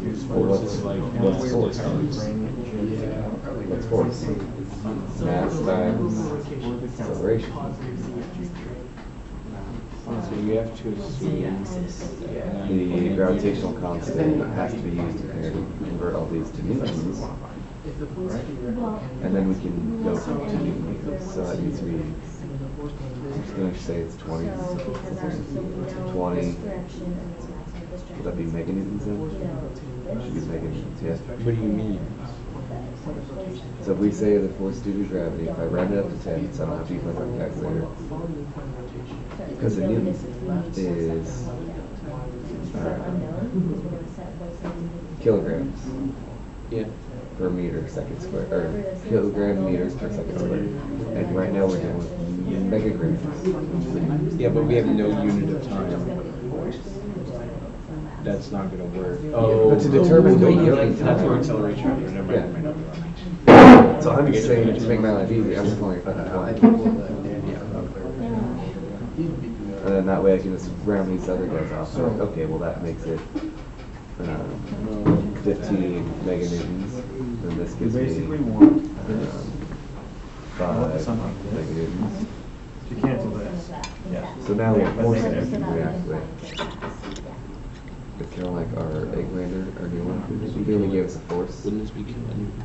[SPEAKER 2] what's force? What's force? Mass times acceleration.
[SPEAKER 3] So you have to assume
[SPEAKER 2] The gravitational constant has to be used to convert all these to newtons. And then we can go to newton meters. So that means I'm just going to say it's 20. 20. Would that be meganewtons then? Should be meganewtons, yeah.
[SPEAKER 3] What do you mean?
[SPEAKER 2] So if we say the force due to gravity, if I round it up to 10, so I don't have to use my calculator. Because the newton is kilograms
[SPEAKER 3] Yeah.
[SPEAKER 2] per meter second squared, or kilogram meters per second squared. And right now we're dealing with megagrams.
[SPEAKER 3] Yeah, but we have no unit of time. That's not gonna work.
[SPEAKER 2] But to determine weight, you don't need
[SPEAKER 3] That's where
[SPEAKER 2] time.
[SPEAKER 3] acceleration is, never
[SPEAKER 2] Yeah.
[SPEAKER 3] mind.
[SPEAKER 2] So I'm just saying, to make my life easy, I'm just calling it fucking 20. And then that way I can just round these other guys off. So, okay, well that makes it 15 meganewtons. And this gives me
[SPEAKER 8] Basically want
[SPEAKER 2] 5 meganewtons.
[SPEAKER 8] to cancel this.
[SPEAKER 2] Yeah. So now we have force energy react with. It's kind of like our egg lander, our new one. He only gave us a force.
[SPEAKER 3] Wouldn't this be kilonewtons?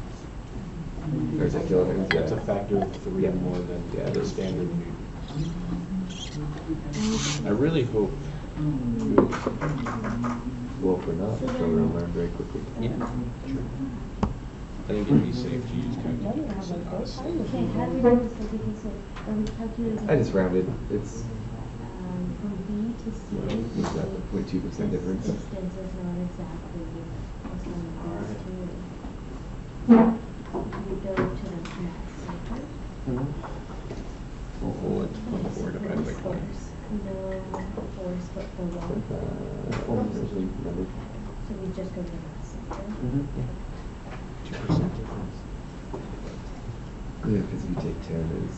[SPEAKER 2] Or is it kilonewtons?
[SPEAKER 3] That's a
[SPEAKER 2] Yeah.
[SPEAKER 3] factor of 3
[SPEAKER 2] Yeah.
[SPEAKER 3] more than
[SPEAKER 2] Yeah, it
[SPEAKER 3] the
[SPEAKER 2] is.
[SPEAKER 3] standard newton. I really hope.
[SPEAKER 2] Well, if we're not, I'm sure we'll learn very quickly.
[SPEAKER 3] Yeah, true. I think it'd be safe to use calculators, honestly.
[SPEAKER 6] Okay, how do we do this? Like, okay, so are we calculating?
[SPEAKER 2] I just rounded. It's
[SPEAKER 6] From B to C.
[SPEAKER 2] what's that? 0.2% difference.
[SPEAKER 6] Distance is not exactly the sum of these two. You go to the mass center.
[SPEAKER 3] Well, it's 0.4 divided by 20.
[SPEAKER 6] No force, but for one. So we just go to the mass center.
[SPEAKER 3] 2% difference.
[SPEAKER 2] Yeah, because if you take 10 as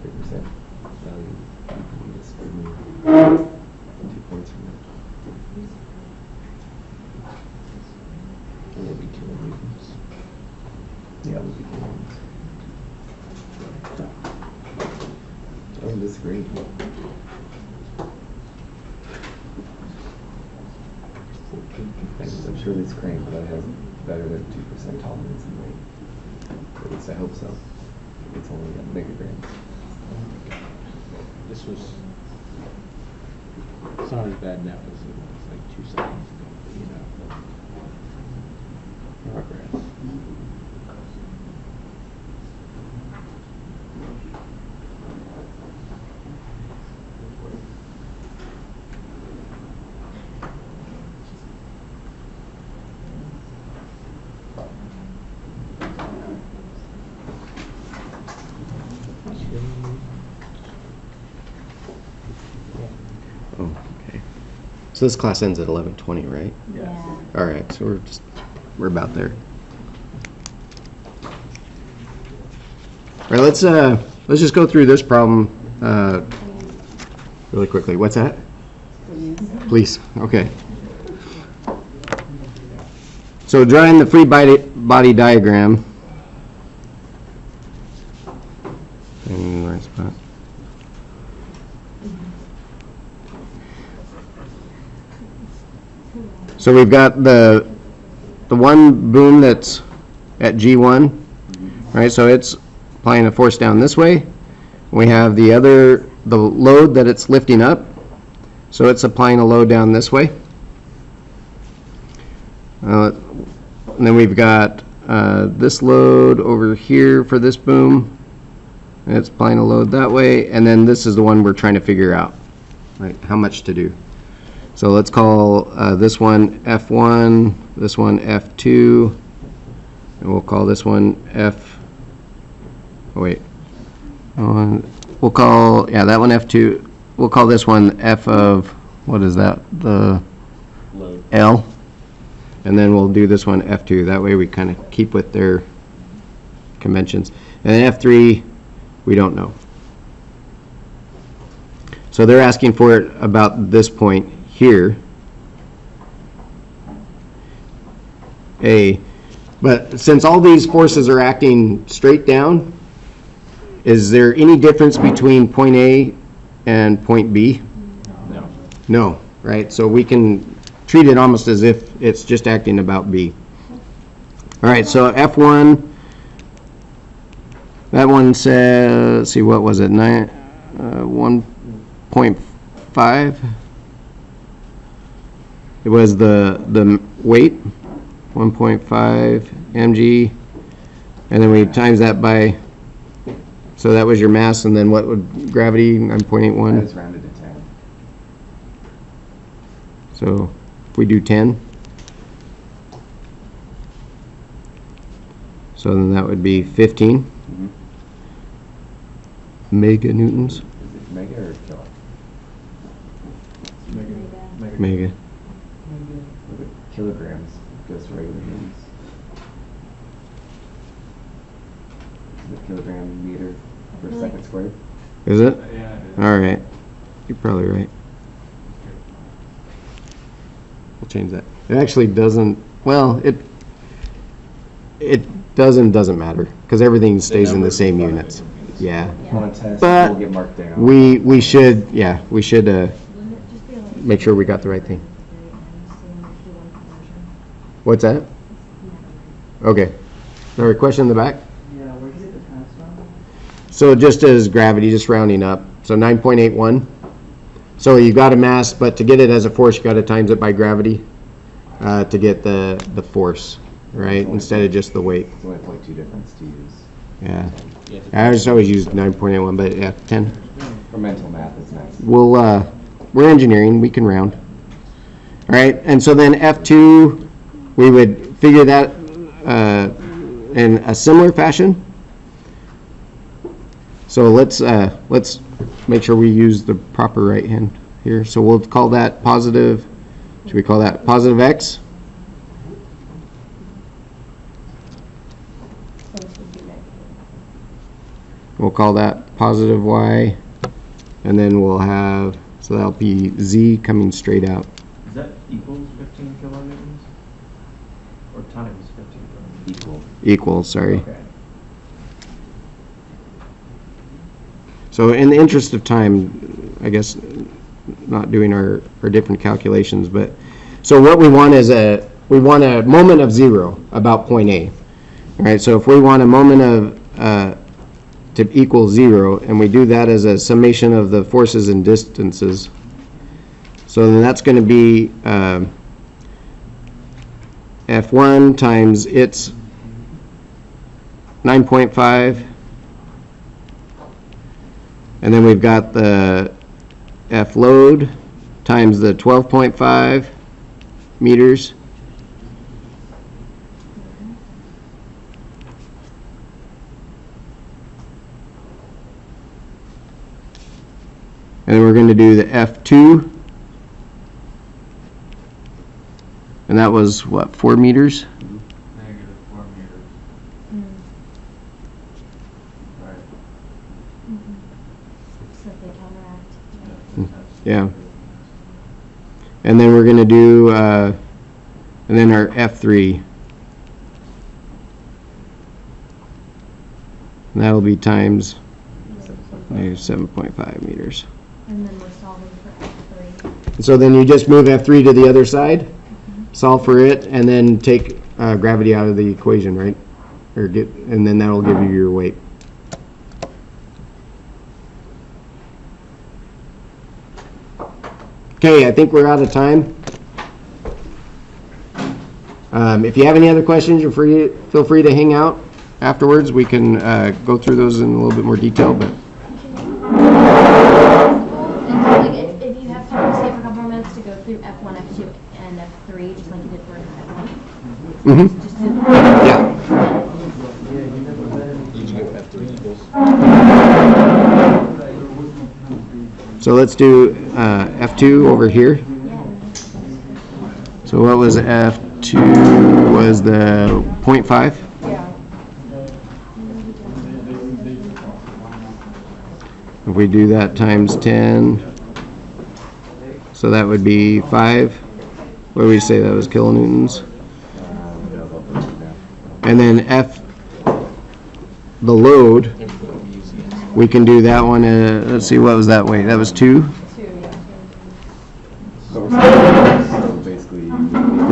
[SPEAKER 2] 3% value, you can just remove 2 points from that.
[SPEAKER 3] It will be kilonewtons.
[SPEAKER 2] Yeah, it would be kilograms. I don't disagree. I'm sure this crane probably has better than 2% tolerance in weight. At least I hope so. It's only a megagram.
[SPEAKER 3] This was. It's not as bad now as it was like 2 seconds ago, you know. Progress.
[SPEAKER 5] So this class ends at 11:20, right?
[SPEAKER 6] Yeah.
[SPEAKER 5] All right, so we're about there. All right, let's just go through this problem really quickly. What's that? Please. Okay. So drawing the free body diagram. In the right spot. So we've got the one boom that's at G1, right? So it's applying a force down this way. We have the load that it's lifting up. So it's applying a load down this way. And then we've got this load over here for this boom. And it's applying a load that way. And then this is the one we're trying to figure out, right? How much to do. So let's call this one F1, this one F2, and we'll call this one we'll call, that one F2. We'll call this one F of, what is that, the
[SPEAKER 3] Load.
[SPEAKER 5] L. And then we'll do this one F2. That way we kind of keep with their conventions. And then F3, we don't know. So they're asking for it about this point here. But since all these forces are acting straight down, is there any difference between point A and point B?
[SPEAKER 3] No.
[SPEAKER 5] No, right? So we can treat it almost as if it's just acting about B. All right, so F1, that one says, let's see, what was it, 1.5? It was the weight, 1.5 mg, and then we times that by, so that was your mass, and then what would gravity, 9.81?
[SPEAKER 2] That is rounded to 10.
[SPEAKER 5] So if we do 10, so then that would be 15 meganewtons.
[SPEAKER 2] Is it mega or kilo?
[SPEAKER 5] Mega.
[SPEAKER 2] Kilograms goes to regular units. Is it kilogram meter per second squared?
[SPEAKER 5] Is it?
[SPEAKER 9] Yeah, it is.
[SPEAKER 5] All right. You're probably right. We'll change that. It actually doesn't, well, it doesn't matter because everything stays in the same units. Yeah.
[SPEAKER 2] On a test,
[SPEAKER 5] But
[SPEAKER 2] we'll get marked down.
[SPEAKER 5] we should make sure we got the right thing. What's that? Okay. All right, question in the back?
[SPEAKER 7] Yeah, where did you get the times from?
[SPEAKER 5] So just as gravity, just rounding up. So 9.81. So you got a mass, but to get it as a force, you got to times it by gravity to get the force, right? Instead of just the weight.
[SPEAKER 2] It's only 0.2 difference to use.
[SPEAKER 5] Yeah. I just always use 9.81, but yeah, 10.
[SPEAKER 2] For mental math, it's nice.
[SPEAKER 5] We're engineering, we can round. All right, and so then F2, we would figure that in a similar fashion. So let's make sure we use the proper right hand here. So we'll call that positive, should we call that positive X? We'll call that positive Y, and then we'll have, so that'll be Z coming straight out.
[SPEAKER 8] Is that equals 15 kilonewtons? Or times 15 kilonewtons?
[SPEAKER 2] Equal.
[SPEAKER 5] Equals, sorry.
[SPEAKER 8] Okay.
[SPEAKER 5] So in the interest of time, I guess not doing our different calculations, but so what we want is we want a moment of zero about point A. All right, so if we want a moment of to equal zero, and we do that as a summation of the forces and distances, so then that's going to be F1 times its 9.5, and then we've got the F load times the 12.5 meters. And then we're going to do the F2 And that was, what, 4 meters?
[SPEAKER 9] Negative 4 meters. Right.
[SPEAKER 6] So they counteract.
[SPEAKER 5] Yeah. And then we're gonna do, and then our F3. And that'll be times negative 7.5 meters.
[SPEAKER 6] And then we're solving for F3.
[SPEAKER 5] So then you just move F3 to the other side, solve for it, and then take gravity out of the equation, right? Or and then that'll give you your weight. Okay, I think we're out of time. If you have any other questions, feel free to hang out afterwards. We can go through those in a little bit more detail. But
[SPEAKER 6] And so, like, if you have time to stay for a couple more minutes to go through F1, F2, and F3, just like you did for F1. Just to,
[SPEAKER 5] yeah.
[SPEAKER 3] Did you get F3 equals?
[SPEAKER 5] So let's do F2 over here. So what was F2? Was the 0.5? If we do that times 10, so that would be 5. What do we say that was, kilonewtons? And then F, the load, we can do that one, let's see, what was that weight? That was 2?
[SPEAKER 2] So basically,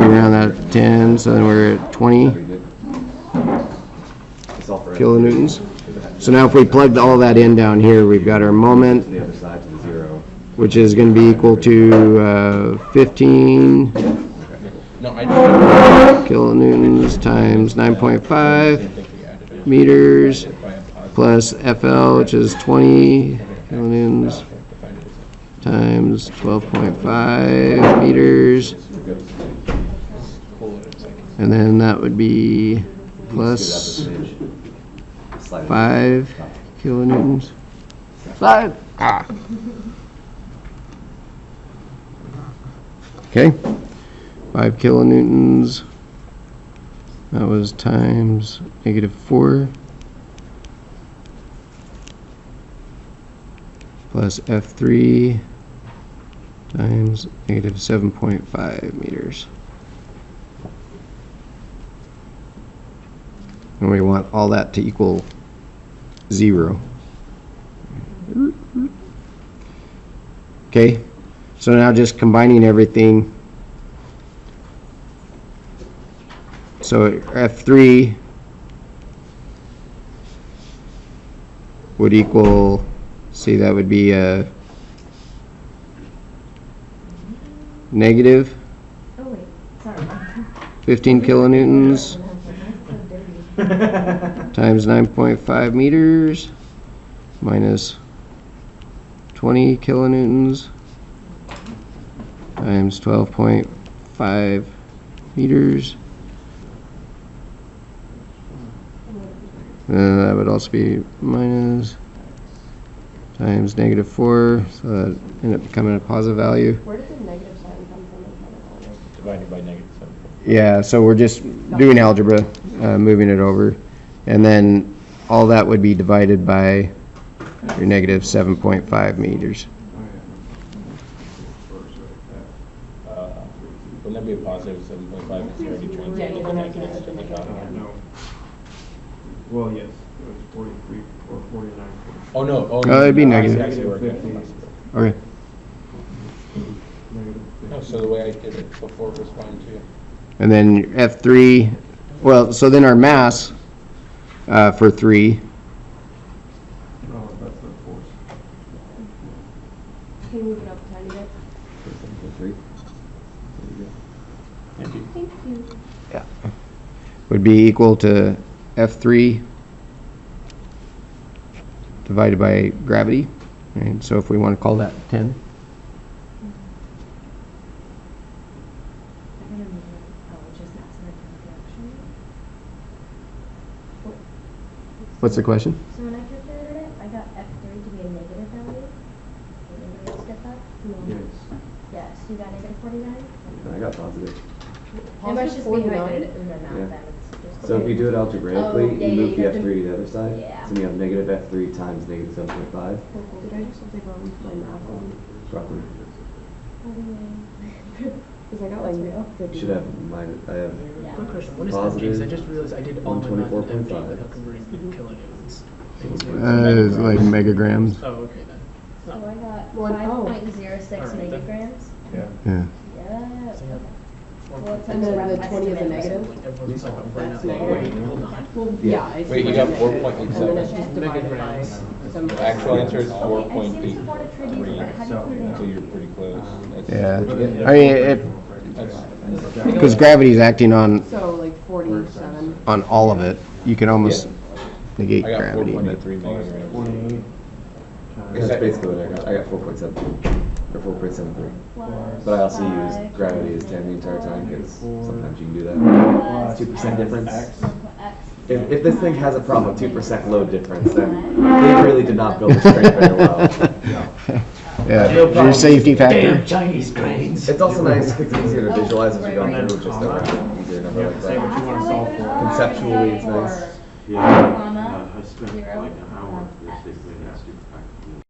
[SPEAKER 5] We round that to 10, so then we're at 20 kilonewtons. So now if we plugged all that in down here, we've got our moment,
[SPEAKER 2] the other side to the 0.
[SPEAKER 5] which is going to be equal to 15
[SPEAKER 3] No, I just
[SPEAKER 5] kilonewtons times 9.5 meters plus FL, which is 20 kilonewtons times 12.5 meters. And then that would be plus 5 kilonewtons. 5. Ah. Okay. 5 kilonewtons. That was times negative 4 plus F3 times negative 7.5 meters. And we want all that to equal 0. Okay, so now just combining everything. So F3 would equal, see, that would be a negative
[SPEAKER 6] oh wait, sorry.
[SPEAKER 5] 15 kilonewtons times 9.5 meters minus 20 kilonewtons times 12.5 meters. And that would also be minus times negative 4, so that ended up becoming a positive value.
[SPEAKER 4] Where did the negative sign come from?
[SPEAKER 3] divided by negative 7.
[SPEAKER 5] Yeah, so we're just doing algebra, moving it over. And then all that would be divided by your negative 7.5 meters.
[SPEAKER 3] Wouldn't that be a positive 7.5 because you already translated the negatives to the top?
[SPEAKER 8] No. Well, yes, it was 43 or 49.
[SPEAKER 3] Oh, no. Oh,
[SPEAKER 5] it'd be
[SPEAKER 3] no,
[SPEAKER 5] negative.
[SPEAKER 3] I see where it
[SPEAKER 8] Negative
[SPEAKER 3] came
[SPEAKER 8] 50.
[SPEAKER 3] from.
[SPEAKER 5] Okay.
[SPEAKER 3] No, so the way I did it before was fine too.
[SPEAKER 5] And then F3, well, so then our mass for 3,
[SPEAKER 8] Oh, that's the force.
[SPEAKER 4] Can you move it up a tiny bit?
[SPEAKER 3] Thank you.
[SPEAKER 4] Thank you.
[SPEAKER 5] would be equal to F3 divided by gravity. Right? So if we want to call that 10. What's the question?
[SPEAKER 6] So when I calculated it, I got F3 to be a negative value. Did anybody else get that? No.
[SPEAKER 8] Yes.
[SPEAKER 6] Yes, you got negative 49?
[SPEAKER 2] I got positive.
[SPEAKER 6] It must just be
[SPEAKER 4] 49.
[SPEAKER 6] how I did it in the math
[SPEAKER 2] Yeah.
[SPEAKER 6] then. It's just
[SPEAKER 2] So if you do it algebraically,
[SPEAKER 6] Oh, yeah,
[SPEAKER 2] you move
[SPEAKER 6] you
[SPEAKER 2] the
[SPEAKER 6] have to-
[SPEAKER 2] F3 to the other side.
[SPEAKER 6] Yeah.
[SPEAKER 2] So you have negative F3 times negative 7.5,
[SPEAKER 4] Did I do something wrong with my math one?
[SPEAKER 2] roughly.
[SPEAKER 4] Because I got like
[SPEAKER 2] You
[SPEAKER 4] 50.
[SPEAKER 2] should have minus, I have
[SPEAKER 6] Yeah.
[SPEAKER 7] Quick question, what is FG? 'Cause I
[SPEAKER 2] positive
[SPEAKER 7] just realized I did all my math in FG
[SPEAKER 2] 124.5.
[SPEAKER 7] without converting to kilonewtons.
[SPEAKER 5] It's like megagrams.
[SPEAKER 7] Oh, okay then.
[SPEAKER 6] So I got
[SPEAKER 4] Well, oh.
[SPEAKER 6] 5.06
[SPEAKER 7] Alright, then.
[SPEAKER 6] megagrams.
[SPEAKER 5] Yeah.
[SPEAKER 6] Yeah.
[SPEAKER 7] So, yeah.
[SPEAKER 6] Well, it's
[SPEAKER 4] And then
[SPEAKER 6] under
[SPEAKER 4] the 20 is a negative?
[SPEAKER 7] Everyone's talking about
[SPEAKER 4] That's
[SPEAKER 7] right now.
[SPEAKER 4] negative.
[SPEAKER 7] Wait, hold on.
[SPEAKER 4] Well, yeah. it's
[SPEAKER 3] Wait, you
[SPEAKER 4] like
[SPEAKER 3] got
[SPEAKER 4] negative.
[SPEAKER 3] 4.87.
[SPEAKER 4] And then it's just divided by
[SPEAKER 7] Megagrams.
[SPEAKER 4] some.
[SPEAKER 3] The actual answer is
[SPEAKER 6] I seem to
[SPEAKER 3] 4.83,
[SPEAKER 6] support a tribute, but how do you put it in?
[SPEAKER 3] so you're pretty close. That's-
[SPEAKER 5] Yeah. I mean,
[SPEAKER 3] that's-
[SPEAKER 5] because gravity's acting
[SPEAKER 4] So like 47.
[SPEAKER 5] on all of it, you can almost negate
[SPEAKER 3] I got
[SPEAKER 5] gravity. but-
[SPEAKER 3] 4.83 megagrams.
[SPEAKER 8] 28.
[SPEAKER 2] That's basically what I got. I got 4.7 or 4.73. But I also use gravity as 10 the entire time because sometimes you can do that. 2% difference. If this thing has a problem with 2% load difference, then they really did not build it straight very well.
[SPEAKER 5] Yeah, your safety factor.
[SPEAKER 8] Chinese cranes.
[SPEAKER 2] It's also nice because it's easier to visualize as you're going through with just a easier number like
[SPEAKER 8] Say what
[SPEAKER 2] that.
[SPEAKER 8] you want to solve for.
[SPEAKER 2] Conceptually, it's nice.
[SPEAKER 6] Comma,
[SPEAKER 9] I spent
[SPEAKER 6] 0,
[SPEAKER 9] like an hour basically asking